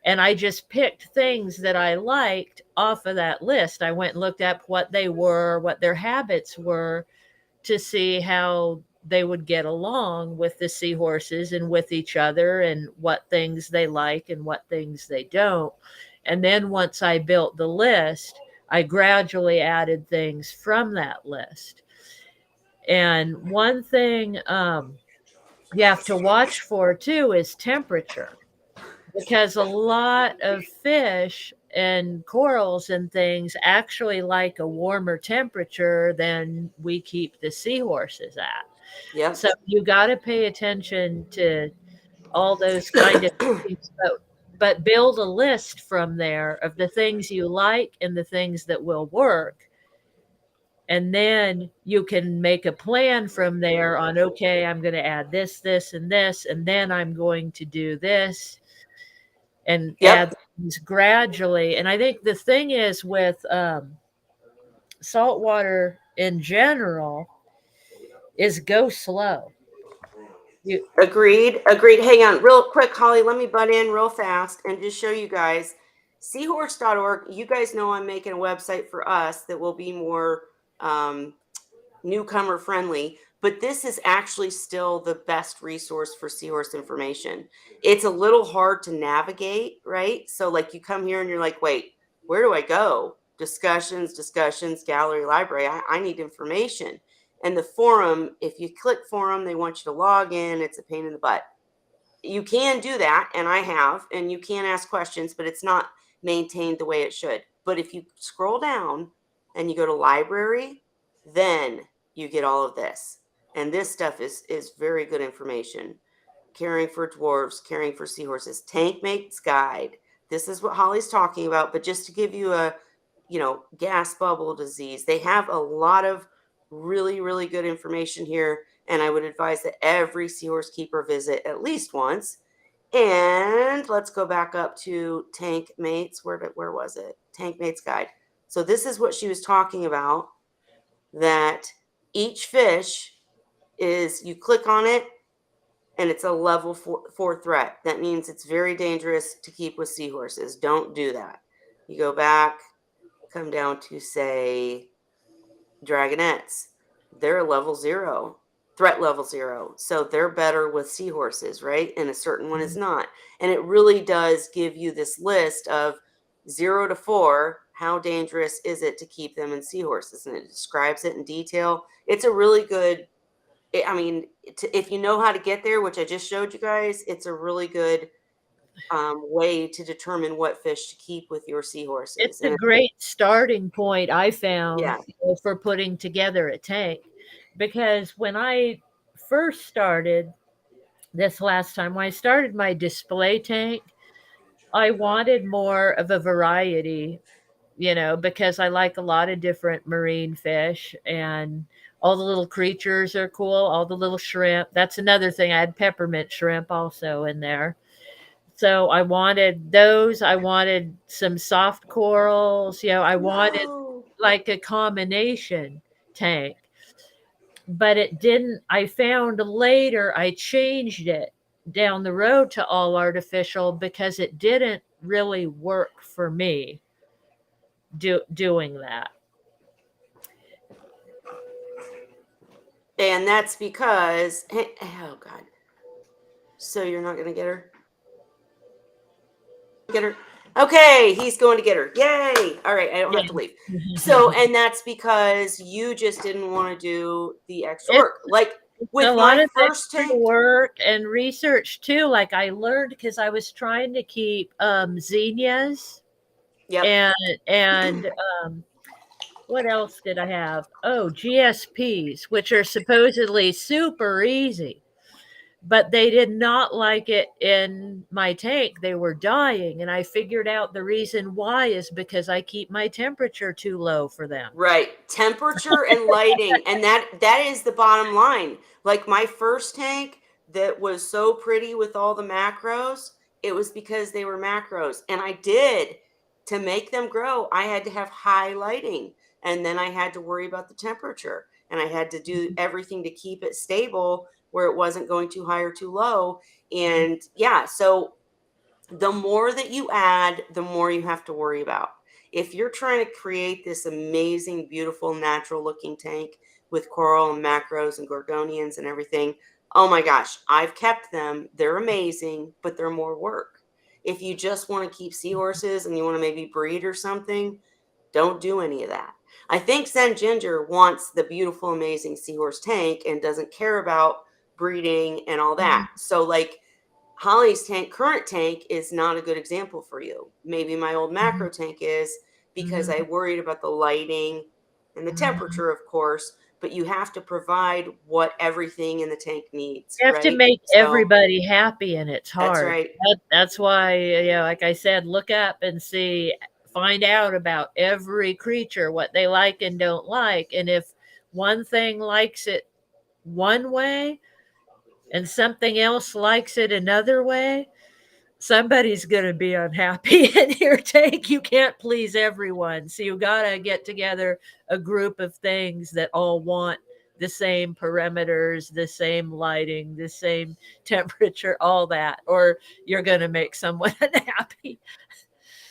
And I just picked things that I liked off of that list. I went and looked up what they were, what their habits were, to see how they would get along with the seahorses and with each other, and what things they like and what things they don't. And then once I built the list, I gradually added things from that list. And one thing you have to watch for too is temperature, because a lot of fish and corals and things actually like a warmer temperature than we keep the seahorses at. Yep. So you got to pay attention to all those kind of things, but build a list from there of the things you like and the things that will work, and then you can make a plan from there on, okay, I'm going to add this, this, and this, and then I'm going to do this, and add Yep. things gradually. And I think the thing is with saltwater in general is go slow. You Agreed. Agreed. Hang on real quick, Holly. Let me butt in real fast and just show you guys seahorse.org. You guys know I'm making a website for us that will be more um, newcomer friendly, but this is actually still the best resource for seahorse information. It's a little hard to navigate, right? So, like, you come here and you're like, wait, where do I go? Discussions, gallery, library. I need information. And the forum, if you click forum, they want you to log in. It's a pain in the butt. You can do that, and I have, and you can ask questions, but it's not maintained the way it should. But if you scroll down and you go to library, then you get all of this. And this stuff is very good information. Caring for dwarves, caring for seahorses, tank mate's guide, this is what Holly's talking about. But just to give you a, gas bubble disease, they have a lot of really, really good information here. And I would advise that every seahorse keeper visit at least once. And let's go back up to Tank Mates. Where was it? Tank Mates Guide. So this is what she was talking about, that each fish is, you click on it and it's a level four threat. That means it's very dangerous to keep with seahorses. Don't do that. You go back, come down to, say, dragonettes. They're level 0, threat level 0. So they're better with seahorses, right? And a certain one is not. And it really does give you this list of 0 to 4. How dangerous is it to keep them in seahorses? And it describes it in detail. It's a really good, if you know how to get there, which I just showed you guys, it's a really good way to determine what fish to keep with your seahorses. It's a And great starting point, I found, yeah, for putting together a tank, because when I first started this last time, when I started my display tank, I wanted more of a variety, because I like a lot of different marine fish, and all the little creatures are cool, all the little shrimp. That's another thing. I had peppermint shrimp also in there. So I wanted those. I wanted some soft corals. I wanted no. like a combination tank. But it didn't, I found later I changed it down the road to all artificial because it didn't really work for me doing that. And that's because, oh God. So you're not going to get her? Get her? Okay, he's going to get her. Yay. All right, I don't Yeah. have to leave. So, and that's because you just didn't want to do the extra It's work. Like a with lot my of first extra tank. work and research too. Like I learned because I was trying to keep zinnias Yep. and what else did I have? Oh, GSPs, which are supposedly super easy, but they did not like it in my tank. They were dying, and I figured out the reason why is because I keep my temperature too low for them. Right. Temperature and lighting. And that is the bottom line. Like my first tank that was so pretty with all the macros, it was because they were macros. And I did, to make them grow, I had to have high lighting. And then I had to worry about the temperature. And I had to do everything to keep it stable where it wasn't going too high or too low. And yeah, so the more that you add, the more you have to worry about. If you're trying to create this amazing, beautiful, natural looking tank with coral and macros and gorgonians and everything, oh my gosh, I've kept them. They're amazing, but they're more work. If you just want to keep seahorses and you want to maybe breed or something, don't do any of that. I think Zen Ginger wants the beautiful, amazing seahorse tank and doesn't care about breeding and all that. So, like, Holly's current tank is not a good example for you. Maybe my old macro tank is, because I worried about the lighting and the temperature, of course, but you have to provide what everything in the tank needs, You have to right? make So everybody happy, and it's that's hard. right. That's why, like I said, look up and see, find out about every creature, what they like and don't like. And if one thing likes it one way and something else likes it another way, somebody's going to be unhappy in your tank. You can't please everyone. So you got to get together a group of things that all want the same parameters, the same lighting, the same temperature, all that, or you're going to make someone unhappy.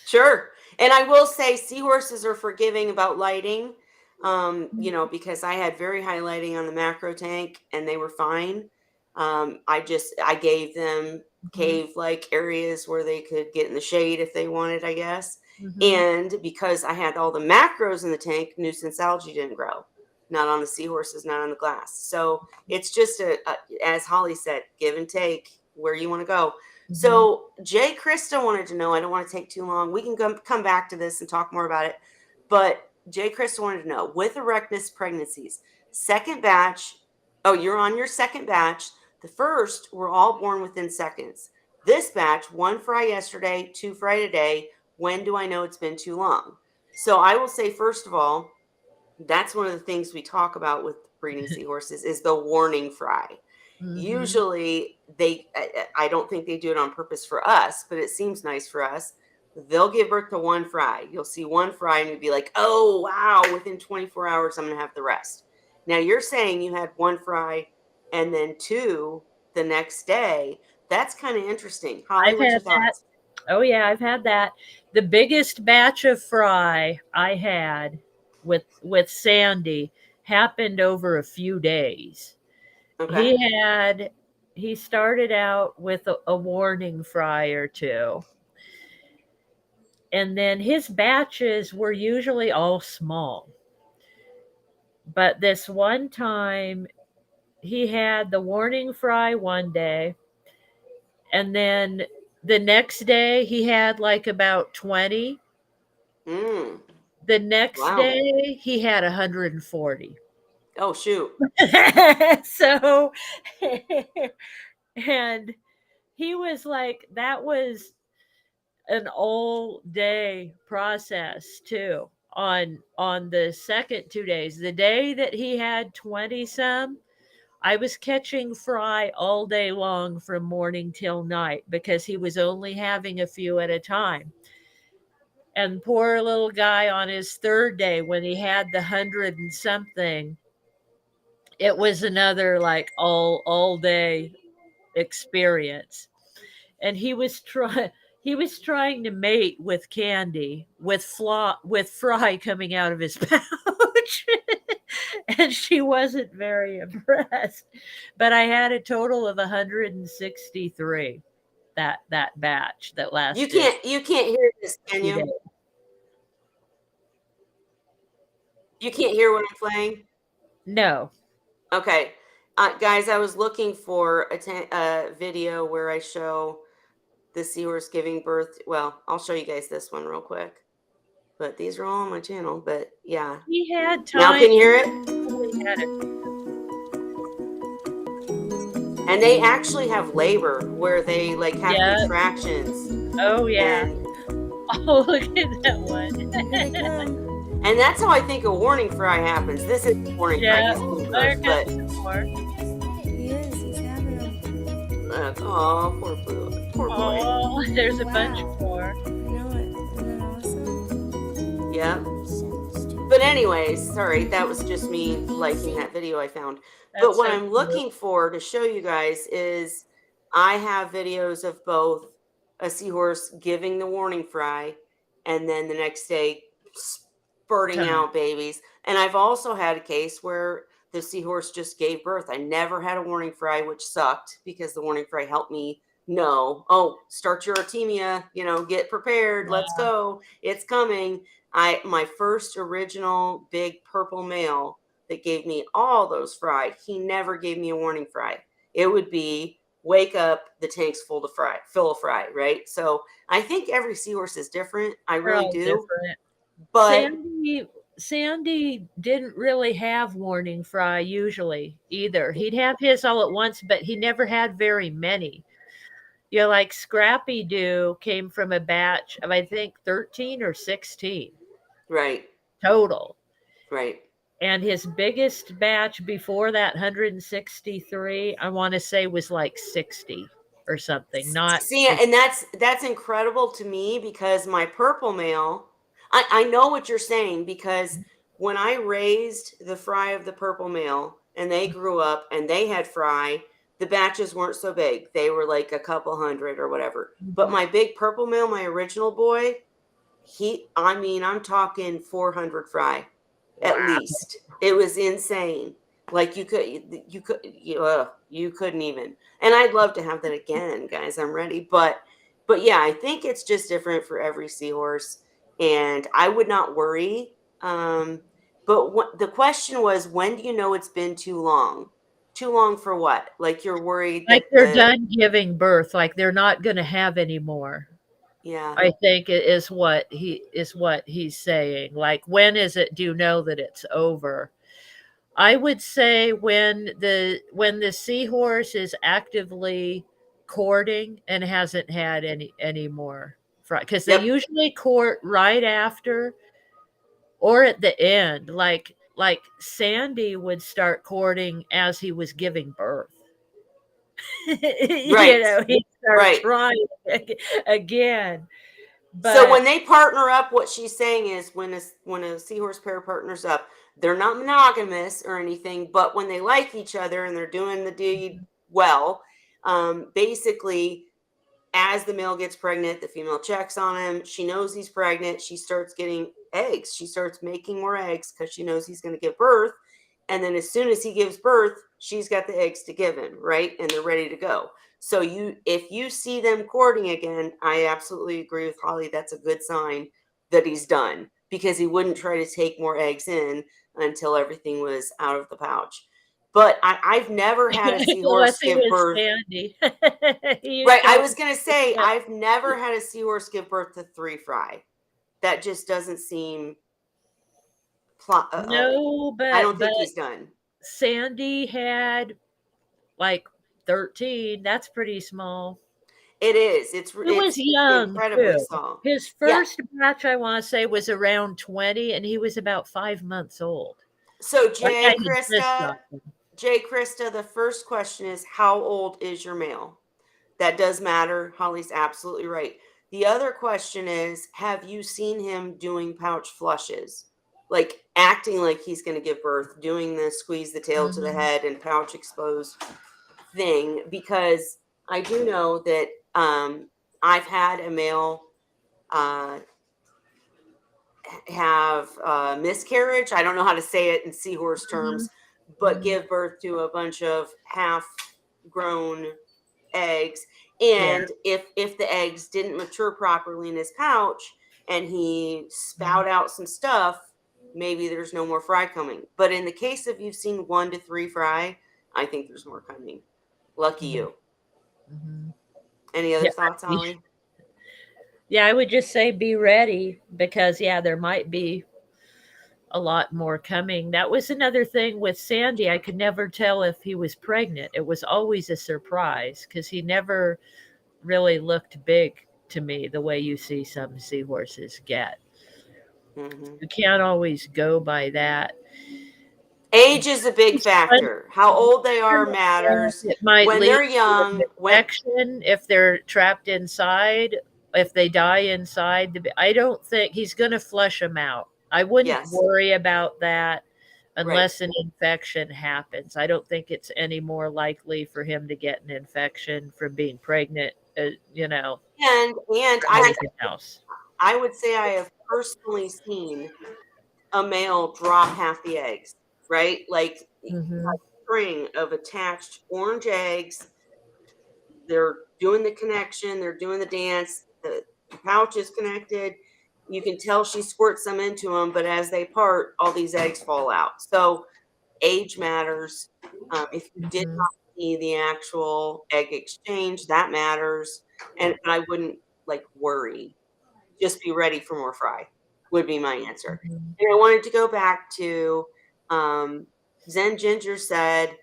Sure. And I will say seahorses are forgiving about lighting. Because I had very high lighting on the macro tank and they were fine. I gave them Mhm, cave like areas where they could get in the shade if they wanted, I guess. mhm, And because I had all the macros in the tank, nuisance algae didn't grow. Not on the seahorses, not on the glass. So it's just as Holly said, give and take where you want to go. mhm, So Jay Krista wanted to know, I don't want to take too long. We can come back to this and talk more about it. But Jay Krista wanted to know, with Erectus pregnancies, second batch, oh, you're on your second batch. The first were all born within seconds. This batch, 1 fry yesterday, 2 fry today. When do I know it's been too long? So I will say, first of all, that's one of the things we talk about with breeding seahorses is the warning fry. Mhm. Usually I don't think they do it on purpose for us, but it seems nice for us. They'll give birth to 1 fry. You'll see 1 fry and you'll be like, oh wow, within 24 hours I'm gonna have the rest. Now you're saying you had 1 fry and then two the next day. That's kind of interesting. Holly, I've what's had your that. thoughts? Oh yeah, I've had that. The biggest batch of fry I had with Sandy happened over a few days. Okay. He had he started out with a warning fry or two, and then his batches were usually all small. But this one time he had the warning fry one day, and then the next day he had like about 20. Mm, The next wow. day he had 140. Oh shoot. So and he was like, that was an all day process too. On the second 2 days, the day that he had 20 some, I was catching fry all day long from morning till night because he was only having a few at a time. And poor little guy on his third day, when he had the 100 and something, it was another like all day experience. And he was trying to mate with Candy with Fry coming out of his pouch. And she wasn't very impressed. But I had a total of 163 that batch that lasted You can't hear this, can 2 days. you? You can't hear what I'm playing? No. Okay. Guys, I was looking for a video where I show the seahorse giving birth. Well, I'll show you guys this one real quick. But these are all on my channel. But yeah. He had Now time. can you hear it? Probably had it. And they actually have labor where they like have Yeah. contractions. Oh yeah. And Oh, look at that one. Here they come. and that's how I think a warning fry happens. This is a warning fry. Yeah. He's giving There birth. But comes some more. He is. He's having them. oh, poor boy. Oh, there's a bunch Wow. more. I know it. Isn't that awesome? Yeah. But anyways, sorry, that was just me liking that video I found. But That's what so I'm cute. looking for to show you guys is I have videos of both a seahorse giving the warning fry and then the next day spurting Ton. out babies. And I've also had a case where the seahorse just gave birth. I never had a warning fry, which sucked because the warning fry helped me know, oh, start your artemia, get prepared, let's Yeah. go, it's coming. My first original big purple male that gave me all those fry, he never gave me a warning fry. It would be wake up, the tank's full of fry, right? So I think every seahorse is different. I They're really all do. different. But Sandy didn't really have warning fry usually either. He'd have his all at once, but he never had very many. Like Scrappy Doo came from a batch of, I think, 13 or 16 right, total. right. And his biggest batch before that 163, I want to say, was like 60 or something. Not See, and that's incredible to me because my purple male, I know what you're saying because when I raised the fry of the purple male and they grew up and they had fry, the batches weren't so big. They were like a couple hundred or whatever. But my big purple male, my original boy, I'm talking 400 fry at wow. least. It was insane. Like you couldn't even. And I'd love to have that again, guys. I'm ready. But yeah, I think it's just different for every seahorse, and I would not worry. But the question was, when do you know it's been too long? Too long for what? Like you're worried Like that they're done giving birth, like they're not going to have any more. yeah, I think it is what he's saying. Like, when is it? Do you know that it's over? I would say when the seahorse is actively courting and hasn't had any more because they Yep. usually court right after or at the end. Like Sandy would start courting as he was giving birth. Right. He'd start Right. trying again. So when But they partner up, what she's saying is when a seahorse pair partners up, they're not monogamous or anything, but when they like each other and they're doing the deed well, basically as the male gets pregnant, the female checks on him. She knows he's pregnant. She starts getting eggs. She starts making more eggs because she knows he's going to give birth. And then as soon as he gives birth, she's got the eggs to give him, right? And they're ready to go. So if you see them courting again, I absolutely agree with Holly. That's a good sign that he's done because he wouldn't try to take more eggs in until everything was out of the pouch. But I've never had a unless seahorse he give was birth. Sandy, Right. I go. was going to say, I've never had a seahorse give birth to 3 fry. That just doesn't seem, No, I but don't think he's done. Sandy had like 13. That's pretty small. It is. He was It's young incredibly too. small. His Yeah. first batch, I want to say, was around 20, and he was about 5 months old. So Like I had just got him. Krista, the first question is, how old is your male? That does matter. Holly's absolutely right. The other question is, have you seen him doing pouch flushes? Like acting like he's going to give birth, doing the squeeze the tail to the Mhm. head and pouch exposed thing? Because I do know that I've had a male uh, have miscarriage. I don't know how to say it in seahorse terms, Mhm. but Mhm. give birth to a bunch of half grown eggs. Yeah. And if the eggs didn't mature properly in his pouch and he Mhm. spout out some stuff, maybe there's no more fry coming. But in the case of you've seen 1 to 3 fry, I think there's more coming. Lucky Mhm. you. Mhm. Any other Yeah. thoughts, Holly? Yeah, I would just say be ready because yeah, there might be a lot more coming. That was another thing with Sandy. I could never tell if he was pregnant. It was always a surprise because he never really looked big to me the way you see some seahorses get. Hmm. You can't always go by that. Age is a big It's fun. factor. How old they are matters. It might When lead they're to an young, infection if they're trapped inside. If they die inside, I don't think he's going to flush them out. I wouldn't yes, worry about that right. unless an infection happens. I don't think it's any more likely for him to get an infection from being pregnant, And from anything else. I would say I have personally seen a male drop half the eggs, right? Like a Hmm. string of attached orange eggs. They're doing the connection, they're doing the dance, the pouch is connected. You can tell she squirts some into them, but as they part, all these eggs fall out. So age matters. If you did Hmm. not see the actual egg exchange, that matters. And I wouldn't like worry. Just be ready for more fry would be my answer. Hmm. And I wanted to go back to um, Zen Ginger said,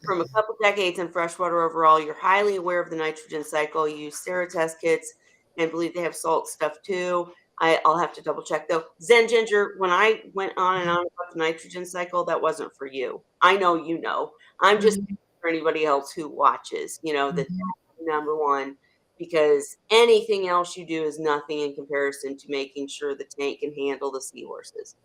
from a couple decades in freshwater overall, you're highly aware of the nitrogen cycle. You use Sera test kits and believe they have salt stuff too. I'll have to double check though. Zen Ginger, when I went on and on about the nitrogen cycle, that wasn't for you. I know you know. I'm just Hmm. for anybody else who watches, that Hmm. number one, because anything else you do is nothing in comparison to making sure the tank can handle the seahorses.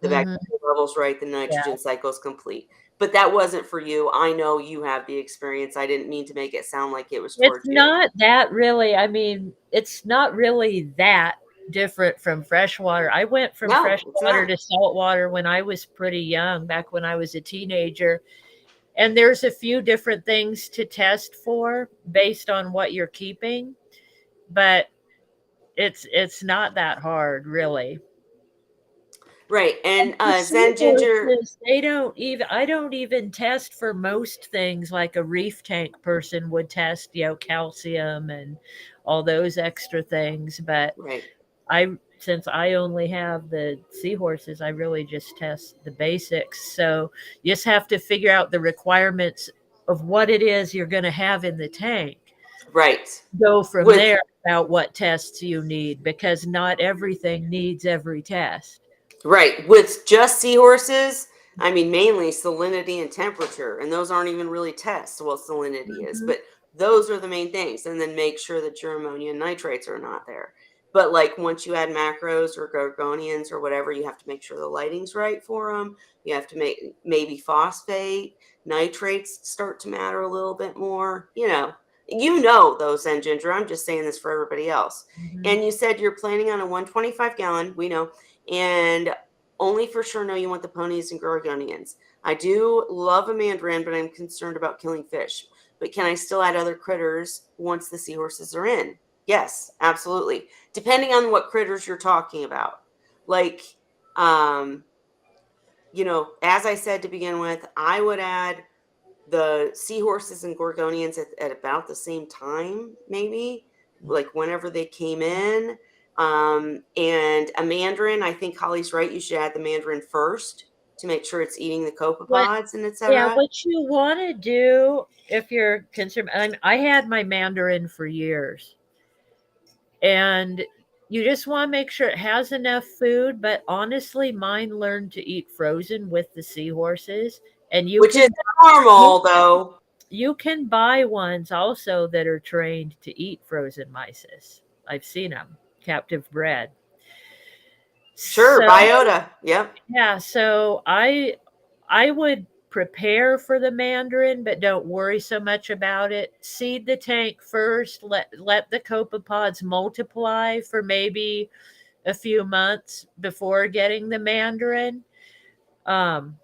The Hmm. bacteria level's right, the Yeah. nitrogen cycle is complete. But that wasn't for you. I know you have the experience. I didn't mean to make it sound like it was It's towards you. not that really. I mean, it's not really that different from freshwater. I went from No, it's freshwater not. to saltwater when I was pretty young, back when I was a teenager. And there's a few different things to test for based on what you're keeping, but it's not that hard, really. Right. And For Zen Ginger, seahorses, they don't even I don't even test for most things like a reef tank person would test, calcium and all those extra things. But right. since I only have the seahorses, I really just test the basics. So you just have to figure out the requirements of what it is you're going to have in the tank. Right. Go from With there about what tests you need, because not everything needs every test. Right. With just seahorses, I mean, mainly salinity and temperature, and those aren't even really tests. Well, salinity is, Mhm. but those are the main things. And then make sure that your ammonia and nitrates are not there. But like once you add macros or gorgonians or whatever, you have to make sure the lighting's right for them. You have to make maybe phosphate, nitrates start to matter a little bit more. You know those, and Ginger. I'm just saying this for everybody else. Mhm. And you said you're planning on a 125 gallon. We know. And only for sure know you want the ponies and gorgonians. I do love a mandarin, but I'm concerned about killing fish. But can I still add other critters once the seahorses are in? Yes, absolutely. Depending on what critters you're talking about. Like, um, as I said to begin with, I would add the seahorses and gorgonians at about the same time, maybe like whenever they came in. And a mandarin, I think Holly's right. You should add the mandarin first to make sure it's eating the What copepods and Yeah, etc. what you want to do if you're concerned, I had my Mandarin for years, and you just want to make sure it has enough food. But honestly, mine learned to eat frozen with the seahorses, and Which is you normal, though. you can buy ones also that are trained to eat frozen mysis. I've seen them captive bred. Sure, So biota. Yep. yeah, so I would prepare for the mandarin, but don't worry so much about it. Seed the tank first. Let the copepods multiply for maybe a few months before getting the mandarin. Um,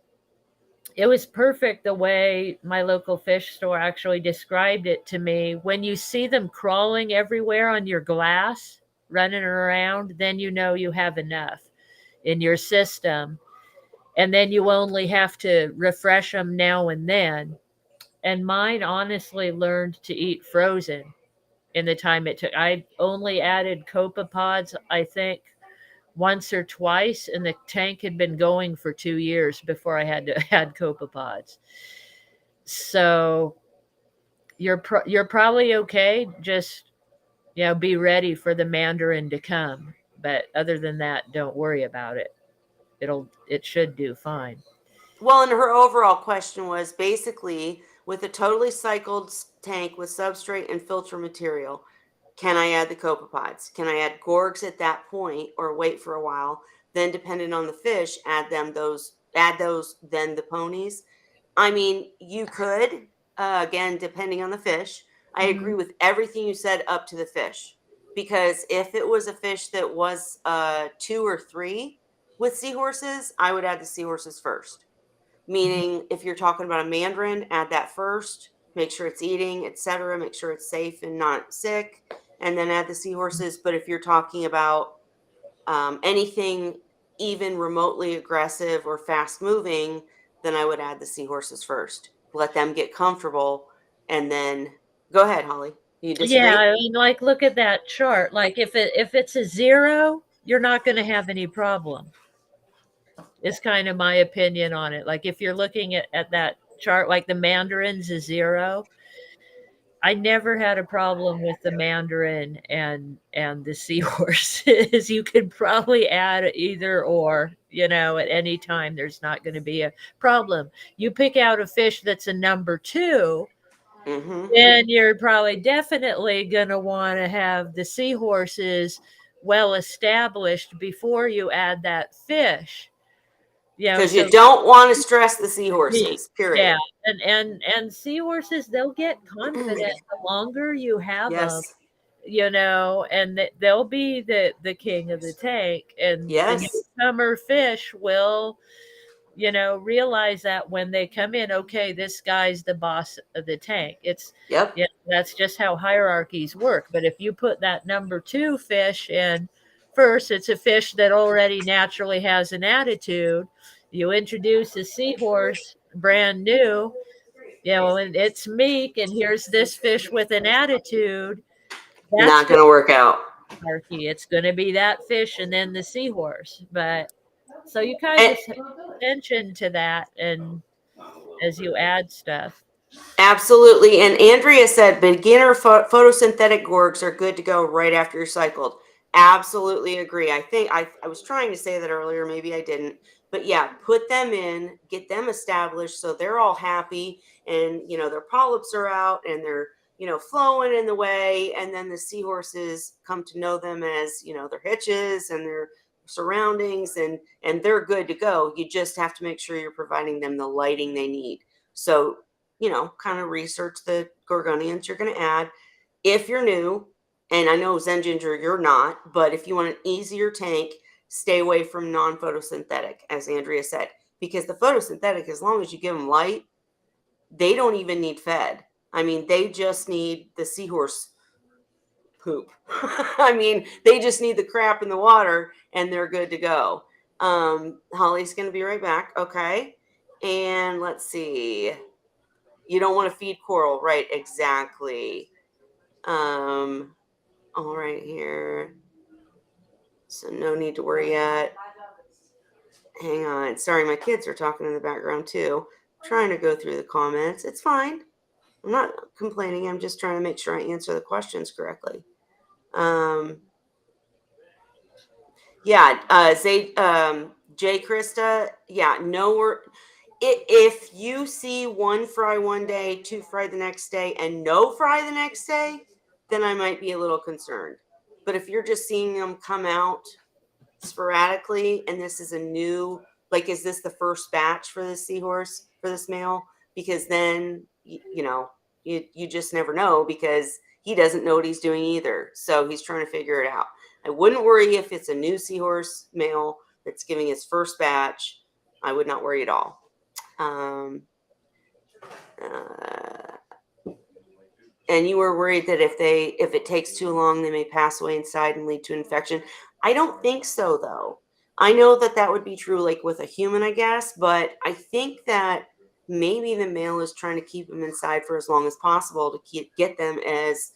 it was perfect the way my local fish store actually described it to me. When you see them crawling everywhere on your glass, running around, then you know you have enough in your system, and then you only have to refresh them now and then. And mine honestly learned to eat frozen in the time it took. I only added copepods, I think, once or twice, and the tank had been going for 2 years before I had to add copepods. So you're probably okay. Just be ready for the mandarin to come. But other than that, don't worry about it. It should do fine. Well, and her overall question was basically with a totally cycled tank with substrate and filter material, can I add the copepods? Can I add gorgs at that point or wait for a while? Then, depending on the fish, add those, then the ponies. I mean, you could, again, depending on the fish. I agree Mhm. with everything you said up to the fish. Because if it was a fish that was 2 or 3 with seahorses, I would add the seahorses first. Meaning, if you're talking about a mandarin, add that first. Make sure it's eating, etc. Make sure it's safe and not sick, and then add the seahorses. But if you're talking about anything even remotely aggressive or fast moving, then I would add the seahorses first. Let them get comfortable, and then go ahead, Holly. You Yeah, disagree? I mean, like, look at that chart. Like, if it's a zero, you're not going to have any problem. Is kind of my opinion on it. Like, if you're looking at that chart, like the mandarin's a zero, I never had a problem with the mandarin and the seahorses. You could probably add either or, at any time. There's not going to be a problem. You pick out a fish that's a number two, Mm-hmm. then you're probably definitely going to want to have the seahorses well established before you add that fish. Because you So don't want to stress the y- seahorses. yeah, Period. and seahorses, they'll get confident the longer you have them, Yes. and they'll be the king of the tank, and the Yes. newcomer fish will realize that when they come in, okay, this guy's the boss of the tank. Yep. That's just how hierarchies work. But if you put that number two fish in first, it's a fish that already naturally has an attitude. You introduce a seahorse brand new, and it's meek, and here's this fish with an attitude. That's Not going going to work out. to be hierarchy. It's going to be that fish and then the seahorse. But so you kind of And, just pay attention to that, and as you add stuff. Absolutely. And Andrea said beginner photosynthetic gorgs are good to go right after you're cycled. Absolutely agree. I think I was trying to say that earlier. Maybe I didn't. But yeah, put them in, get them established so they're all happy and, their polyps are out and they're, flowing in the way. And then the seahorses come to know them as, their hitches and their surroundings and they're good to go. You just have to make sure you're providing them the lighting they need. So kind of research the gorgonians you're going to add. If you're new, and I know Zen Ginger, you're not, but if you want an easier tank, stay away from non-photosynthetic, as Andrea said, because the photosynthetic, as long as you give them light, they don't even need fed. I mean, they just need the seahorse poop. I mean, they just need the crap in the water and they're good to go. Holly's going to be right back. Okay. And let's see. You don't want to feed coral, right? Exactly. All right here. So no need to worry yet. Hang on. Sorry, my kids are talking in the background too. I'm trying to go through the comments. It's fine. I'm not complaining. I'm just trying to make sure I answer the questions correctly. Yeah, Jay Krista, yeah, no, if you see one fry one day, two fry the next day, and no fry the next day, then I might be a little concerned. But if you're just seeing them come out sporadically, and this is a new, like, is this the first batch for this seahorse, for this male? Because then, you just never know because he doesn't know what he's doing either. So he's trying to figure it out. I wouldn't worry if it's a new seahorse male that's giving his first batch. I would not worry at all. And you were worried that if it takes too long, they may pass away inside and lead to infection. I don't think so, though. I know that would be true, like with a human, I guess, but I think that maybe the male is trying to keep them inside for as long as possible to get them as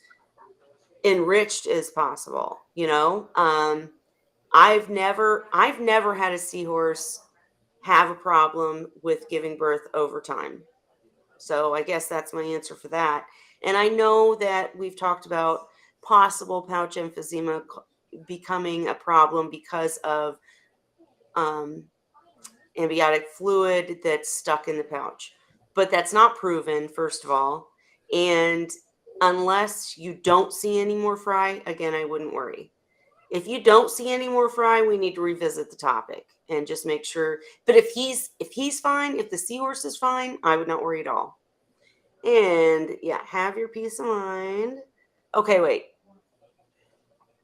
enriched as possible. I've never had a seahorse have a problem with giving birth over time. So I guess that's my answer for that. And I know that we've talked about possible pouch emphysema becoming a problem because of amniotic fluid that's stuck in the pouch. But that's not proven, first of all. And unless you don't see any more fry, again, I wouldn't worry. If you don't see any more fry, we need to revisit the topic and just make sure. But if he's fine, if the seahorse is fine, I would not worry at all. And yeah, have your peace of mind. Okay, wait.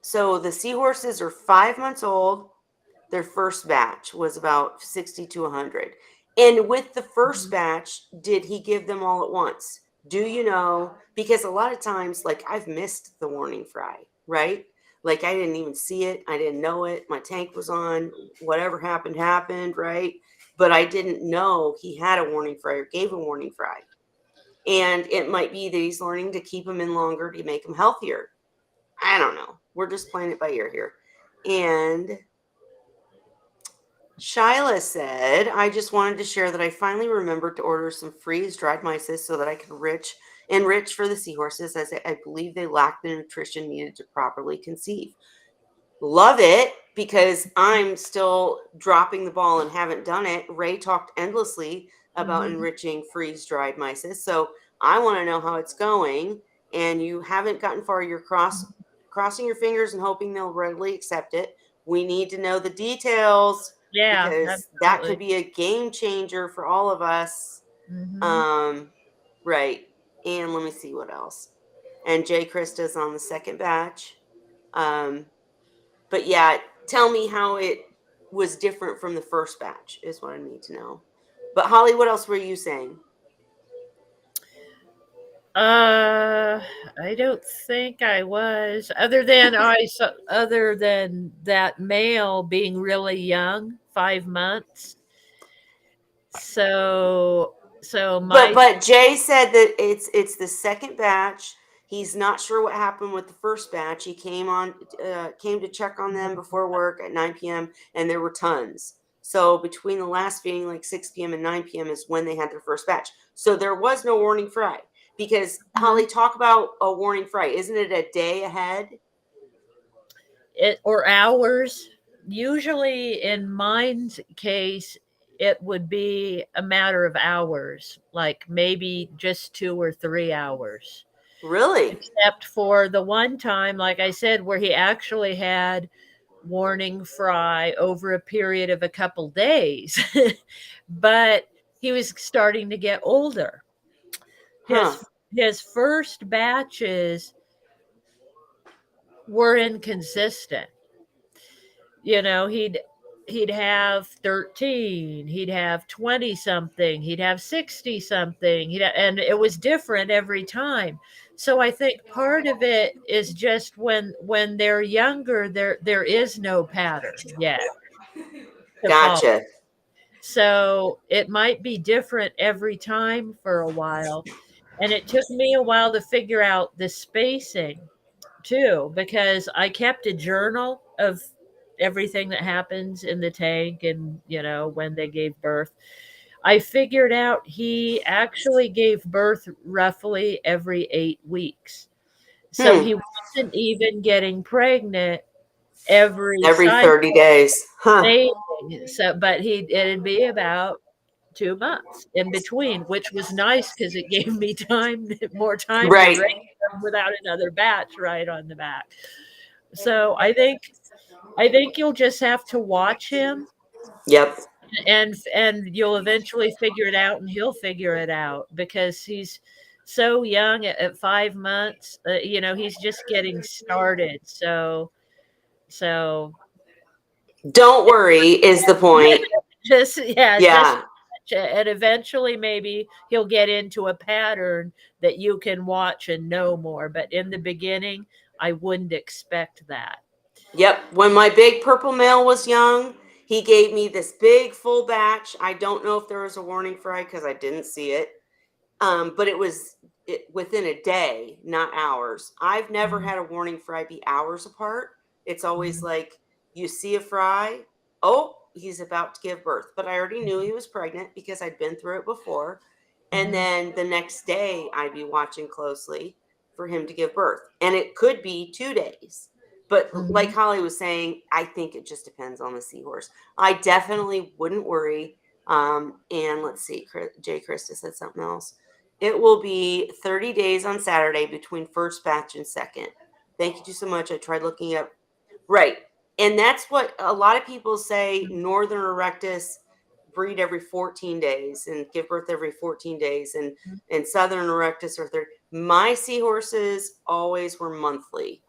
So the seahorses are 5 months old. Their first batch was about 60 to 100. And with the first batch, did he give them all at once? Do you know? Because a lot of times, like, I've missed the warning fry, right? Like, I didn't even see it. I didn't know it. My tank was on. Whatever happened, right? But I didn't know he had a warning fry or gave a warning fry. And it might be that he's learning to keep them in longer to make them healthier. I don't know. We're just playing it by ear here. And Shyla said, I just wanted to share that I finally remembered to order some freeze-dried mysis so that I can enrich for the seahorses, as I believe they lack the nutrition needed to properly conceive. Love it, because I'm still dropping the ball and haven't done it. Ray talked endlessly about enriching freeze-dried mysis, so I want to know how it's going. And you haven't gotten far. You're crossing your fingers and hoping they'll readily accept it. We need to know the details, Yeah, because that could absolutely. be a game changer for all of us. Right. And let me see what else. And Jay Krista's on the second batch. But yeah, tell me how it was different from the first batch is what I need to know. But Holly, what else were you saying? I don't think I was. Other than that male being really young, 5 months. So so my But Jay said that it's the second batch. He's not sure what happened with the first batch. He came to check on them before work at 9 p.m. and there were tons. So between the last feeding, like 6 p.m. and 9 p.m. is when they had their first batch. So there was no warning fry. Because Holly, talk about a warning fry. Isn't it a day ahead? Or hours. Usually, in mine's case, it would be a matter of hours, like maybe just 2 or 3 hours. Really? Except for the one time, like I said, where he actually had warning fry over a period of a couple days. But he was starting to get older. Huh. His first batches were inconsistent. You know, he'd have 13, he'd have 20 something, he'd have 60 something, and it was different every time. So I think part of it is just when they're younger, there is no pattern yet to follow. Gotcha. So it might be different every time for a while. And it took me a while to figure out the spacing too, because I kept a journal of everything that happens in the tank and, when they gave birth. I figured out he actually gave birth roughly every 8 weeks. So Hmm. he wasn't even getting pregnant every Every 30 cycle. days. Huh. So, but it'd be about 2 months in between, which was nice because it gave me more time to Right. raise them without another batch right on the back. So I think you'll just have to watch him, Yep. and you'll eventually figure it out, and he'll figure it out because he's so young at 5 months. He's just getting started. So Don't worry is the point. just Yeah. and eventually maybe he'll get into a pattern that you can watch and know more. But in the beginning, I wouldn't expect that. Yep. When my big purple male was young, he gave me this big full batch. I don't know if there was a warning fry because I didn't see it. But it was within a day, not hours. I've never Mhm, had a warning fry be hours apart. It's always mhm, like you see a fry, oh, he's about to give birth. But I already knew he was pregnant because I'd been through it before. And mhm, then the next day, I'd be watching closely for him to give birth. And it could be 2 days. But like mhm, Holly was saying, I think it just depends on the seahorse. I definitely wouldn't worry. And let's see, Jay Krista said something else. It will be 30 days on Saturday between first batch and second. Thank you so much. I tried looking up. Right. And that's what a lot of people say Northern Erectus breed every 14 days and give birth every 14 days. And Southern Erectus are 30. My seahorses always were monthly.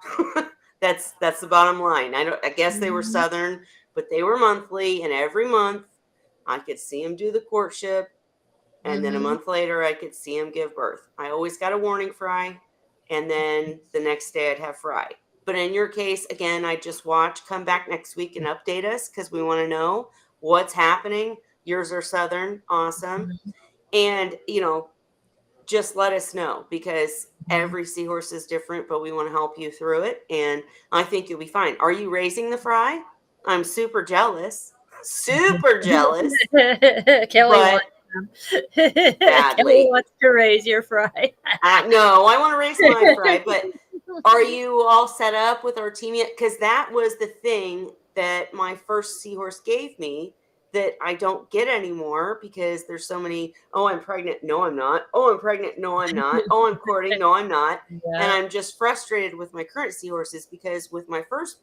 That's the bottom line. I guess they were mhm, Southern, but they were monthly. And every month I could see them do the courtship. And then a mhm, month later, I could see him give birth. I always got a warning fry. And then the next day, I'd have fry. But in your case, again, I just watch, come back next week and update us because we want to know what's happening. Yours are Southern. Awesome. mhm, And, just let us know because mhm. every seahorse is different, but we want to help you through it. And I think you'll be fine. Are you raising the fry? I'm super jealous. Super jealous. Kelly But wants them. Kelly badly. wants to raise your fry. No, I want to race my fry, but are you all set up with Artemia? Because that was the thing that my first seahorse gave me that I don't get anymore because there's so many. Oh, I'm pregnant. No, I'm not. Oh, I'm pregnant. No, I'm not. Oh, I'm courting. No, I'm not. And Yeah. I'm just frustrated with my current seahorses because with my first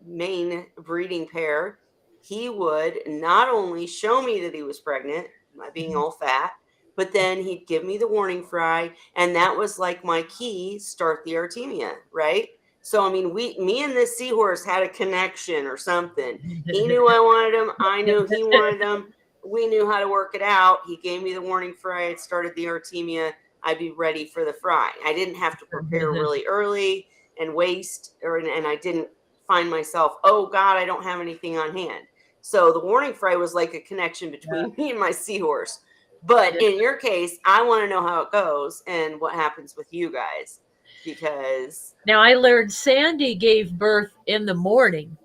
main breeding pair, he would not only show me that he was pregnant by being all fat, but then he'd give me the warning fry, and that was like my key start the Artemia, right? So I mean, me and this seahorse had a connection or something. He knew I wanted him. I knew he wanted him. We knew how to work it out. He gave me the warning fry. It started the Artemia. I'd be ready for the fry. I didn't have to prepare really early and waste, and I didn't find myself, oh God, I don't have anything on hand. So the warning fry was like a connection between me and my seahorse. But in your case, I want to know how it goes and what happens with you guys because Now I learned Sandy gave birth in the morning.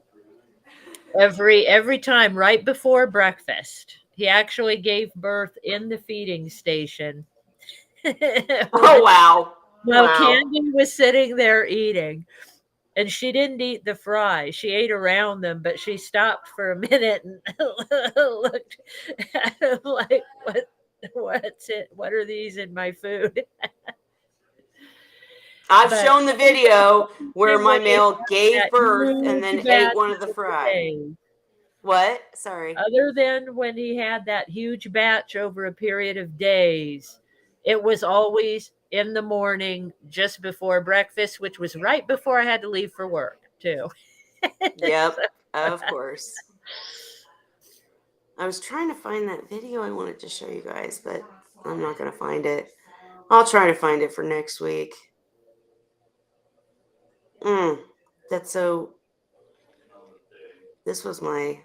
every time right before breakfast. He actually gave birth in the feeding station. Oh, wow. While Wow. Candy was sitting there eating. And she didn't eat the fries. She ate around them, but she stopped for a minute and looked at him like, what's it? What are these in my food? I've But shown the video where my when he male had gave that birth and then huge ate batch one of the over fry. days, What? Sorry. other than when he had that huge batch over a period of days, it was always in the morning just before breakfast, which was right before I had to leave for work, too. Yep, of course. I was trying to find that video I wanted to show you guys, but I'm not going to find it. I'll try to find it for next week. That's so. This was my.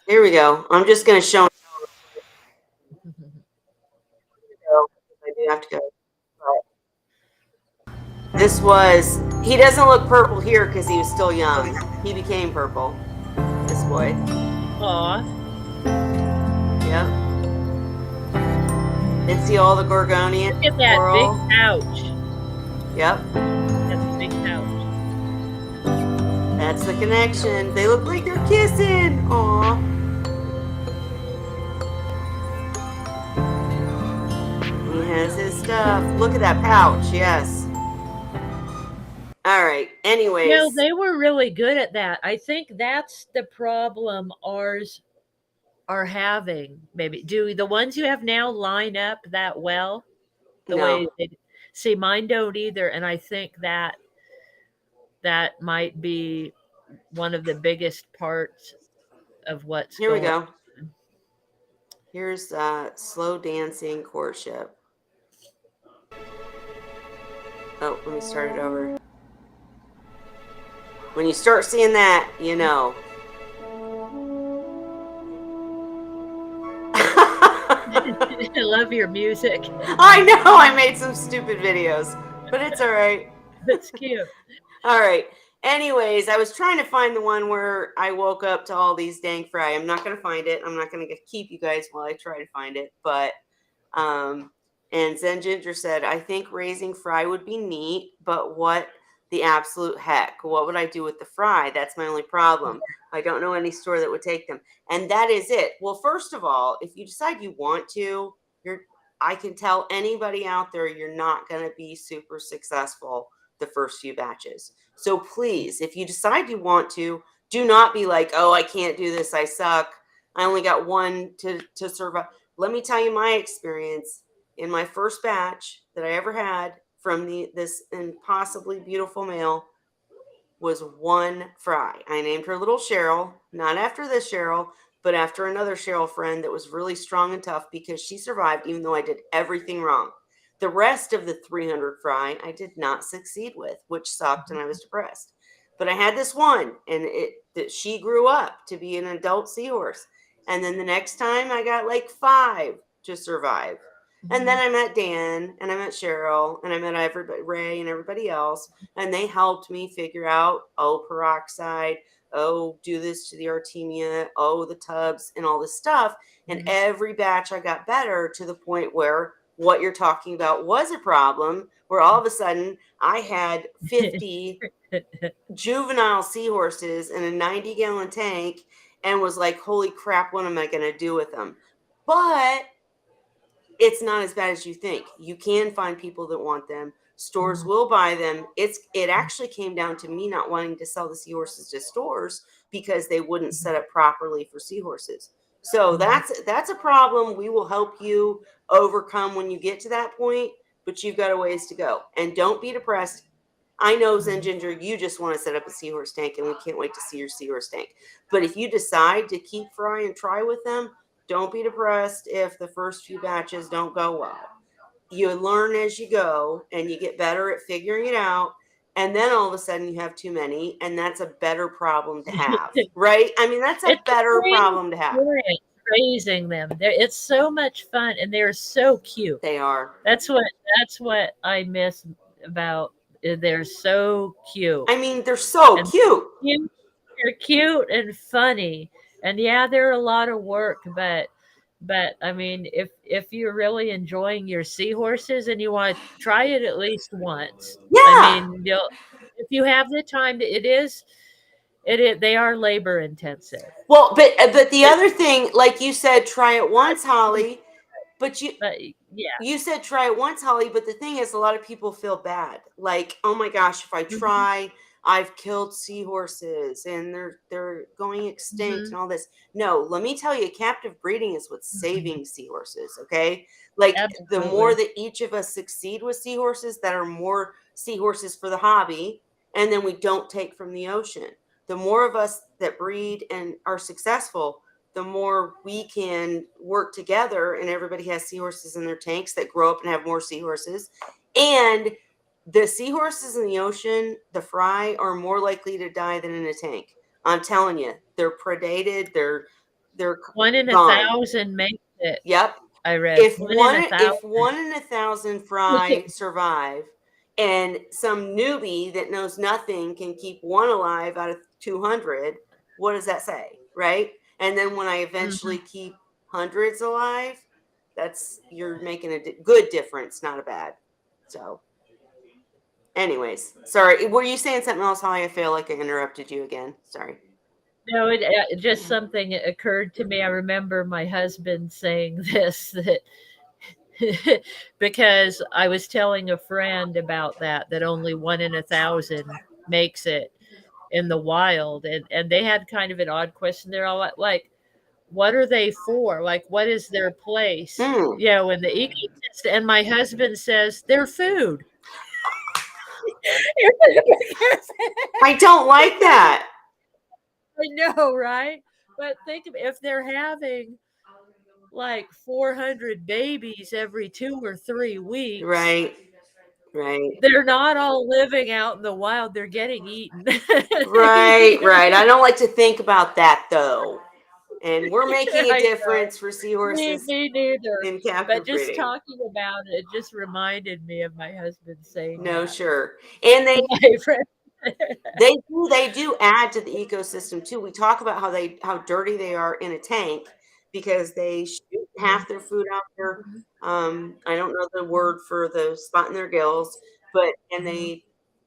Here we go. I'm just going to show. I do have to go. This was. He doesn't look purple here because he was still young. He became purple. This boy. Aw. Yep. And see all the Gorgonian Look at that coral. big pouch. Yep. That's a big pouch. That's the connection. They look like they're kissing. Aw. He has his stuff. Look at that pouch. Yes. All right. Anyways. No, they were really good at that. I think that's the problem ours are having. Maybe do the ones you have now line up that well? The way No. they see mine don't either, and I think that might be one of the biggest parts of what's Here we going. go. Here's slow dancing courtship. Oh, let me start it over. When you start seeing that, you know. I love your music. I know I made some stupid videos, but it's all right. That's cute. All right. Anyways, I was trying to find the one where I woke up to all these dang fry. I'm not going to find it. I'm not going to keep you guys while I try to find it. But, and Zen Ginger said, I think raising fry would be neat, but what the absolute heck? What would I do with the fry? That's my only problem. I don't know any store that would take them. And that is it. Well, first of all, if you decide you want to, I can tell anybody out there you're not going to be super successful the first few batches. So please, if you decide you want to, do not be like, oh, I can't do this. I suck. I only got one to survive. Let me tell you my experience in my first batch that I ever had from this impossibly beautiful male was one fry. I named her little Cheryl, not after this Cheryl, but after another Cheryl friend that was really strong and tough because she survived even though I did everything wrong. The rest of the 300 fry I did not succeed with, which sucked and I was depressed. But I had this one and she grew up to be an adult seahorse. And then the next time I got like 5 to survive. And then I met Dan and I met Cheryl and I met everybody, Ray and everybody else. And they helped me figure out, peroxide, do this to the Artemia, the tubs and all this stuff. And every batch I got better to the point where what you're talking about was a problem, where all of a sudden I had 50 juvenile seahorses in a 90-gallon tank and was like, holy crap, what am I going to do with them? But it's not as bad as you think. You can find people that want them. Stores will buy them. It actually came down to me not wanting to sell the seahorses to stores because they wouldn't set up properly for seahorses. So that's a problem we will help you overcome when you get to that point, but you've got a ways to go. And don't be depressed. I know, Zen Ginger, you just want to set up a seahorse tank and we can't wait to see your seahorse tank. But if you decide to keep fry and try with them, don't be depressed if the first few batches don't go well. You learn as you go and you get better at figuring it out. And then all of a sudden you have too many, and that's a better problem to have, right? I mean, that's a better problem to have. Raising them, it's so much fun, and they're so cute. They are. That's what I miss about. They're so cute. I mean, they're so cute. they're cute and funny, and yeah, they're a lot of work, but I mean, if you're really enjoying your seahorses and you want to try it at least once, I Yeah. mean, you'll if you have the time, it is they are labor intensive. Well, but the It, other thing, like you said, try it but once, Holly. But yeah, you said try it once, Holly, but the thing is, a lot of people feel bad. Like, oh my gosh, if I hmm try, I've killed seahorses and they're going extinct hmm and all this. No, let me tell you, captive breeding is what's hmm saving seahorses. Okay, like the more absolutely. that each of us succeed with seahorses, that are more seahorses for the hobby, and then we don't take from the ocean. The more of us that breed and are successful, the more we can work together and everybody has seahorses in their tanks that grow up and have more seahorses. And the seahorses in the ocean, the fry, are more likely to die than in a tank. I'm telling you, they're predated, they're One in a gone. thousand makes it. Yep. I read If one in one a if thousand. 1 in 1,000 fry survive, and some newbie that knows nothing can keep one alive out of 200, what does that say, right? And then when I eventually hmm keep hundreds alive, that's you're making a good difference, not a bad. So, anyways, sorry. Were you saying something else, Holly? I feel like I interrupted you again. Sorry. No, just something occurred to me. I remember my husband saying this that because I was telling a friend about that only one in a thousand makes it in the wild, and they had kind of an odd question. They're all like, "What are they for? Like, what is their place?" Hmm. In the ecosystem. And my husband says they're food. I don't like because that. I know, right? But think of if they're having like 400 babies every 2 or 3 weeks. Right. Right. They're not all living out in the wild. They're getting eaten. Right, right. I don't like to think about that though. And we're making a I know. difference for seahorses Me neither. in But captive just breeding. talking about it just reminded me of my husband saying No, that sure. And to my friend. they do add to the ecosystem too. We talk about how dirty they are in a tank because they shoot half their food out there. Mhm, I don't know the mhm, word for the spot in their gills, but and mhm, they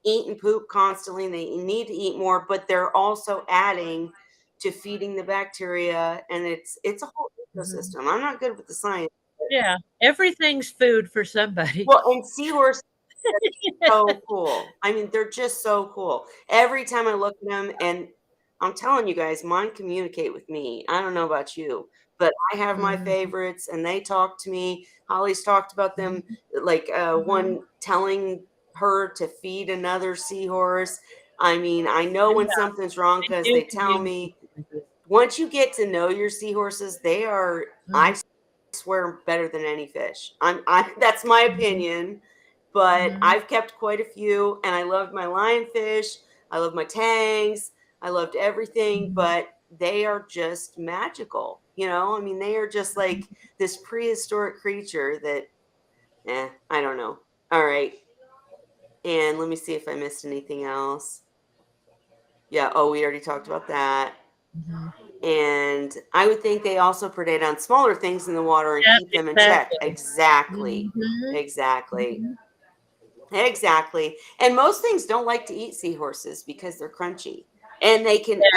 eat and poop constantly and they need to eat more, but they're also adding to feeding the bacteria and it's a whole mhm. ecosystem. I'm not good with the science. Yeah, everything's food for somebody. Well, and seahorse so cool. I mean, they're just so cool. Every time I look at them, and I'm telling you guys, mine communicate with me. I don't know about you, but I have my Mhm, favorites, and they talk to me. Holly's talked about them, mhm, like mhm. one telling her to feed another seahorse. I mean, I know when Yeah, something's wrong they because do they tell communicate me. with you. Once you get to know your seahorses, they are. Mhm, I swear better than any fish. That's my mhm, opinion, but mhm, I've kept quite a few and I loved my lionfish. I love my tangs. I loved everything, mhm, but they are just magical. I mean, they are just like mhm. this prehistoric creature that, I don't know. All right. And let me see if I missed anything else. Yeah. Oh, we already talked about that. Mhm. And I would think they also predate on smaller things in the water and Yep, keep them in check. exactly. Exactly. Mhm, Exactly. mhm. Exactly. And most things don't like to eat seahorses because they're crunchy. Yeah,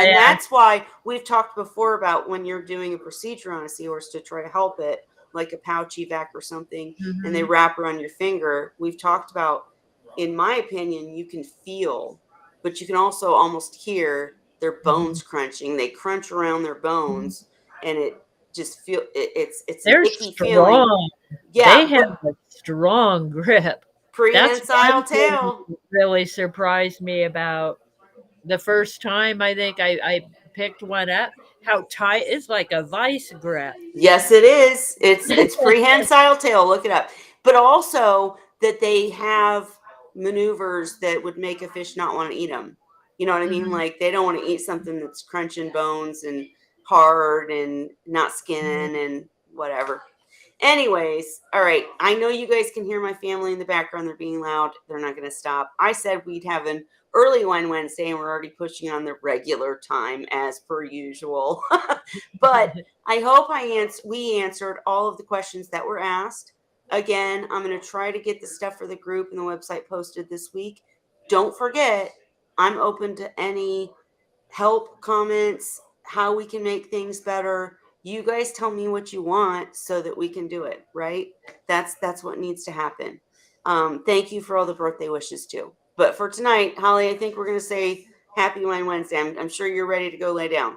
And yeah. that's why we've talked before about when you're doing a procedure on a seahorse to try to help it, like a pouch evac or something, and they Mhm, wrap around your finger. We've talked about, in my opinion, you can feel, but you can also almost hear their mhm, bones crunching. They crunch around their mhm. bones, and it just it's an They're icky feeling. strong. They Yeah, have but a strong grip. That's prehensile one thing tail. that really surprised me about the first time I think I picked one up, how tight it's like a vice grip. Yes, it is. It's prehensile tail. Look it up. But also that they have maneuvers that would make a fish not want to eat them. You know what I mean? Mhm, Like they don't want to eat something that's crunching bones and hard and not mhm, skin and whatever. Anyways, all right. I know you guys can hear my family in the background. They're being loud. They're not going to stop. I said we'd have an early Wine Wednesday, and we're already pushing on the regular time as per usual. But I hope we answered all of the questions that were asked. Again, I'm going to try to get the stuff for the group and the website posted this week. Don't forget, I'm open to any help, comments, how we can make things better. You guys tell me what you want so that we can do it, right? That's what needs to happen. Thank you for all the birthday wishes too. But for tonight, Holly, I think we're gonna say Happy Wine Wednesday. I'm sure you're ready to go lay down.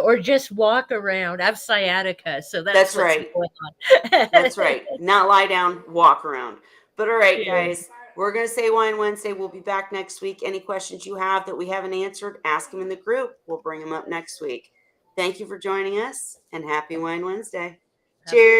Or just walk around. I have sciatica, so that's That's what's right. going on. That's right. Not lie down, walk around. But all right, Yeah. guys, we're going to say Wine Wednesday. We'll be back next week. Any questions you have that we haven't answered, ask them in the group. We'll bring them up next week. Thank you for joining us, and happy Wine Wednesday. Happy Cheers.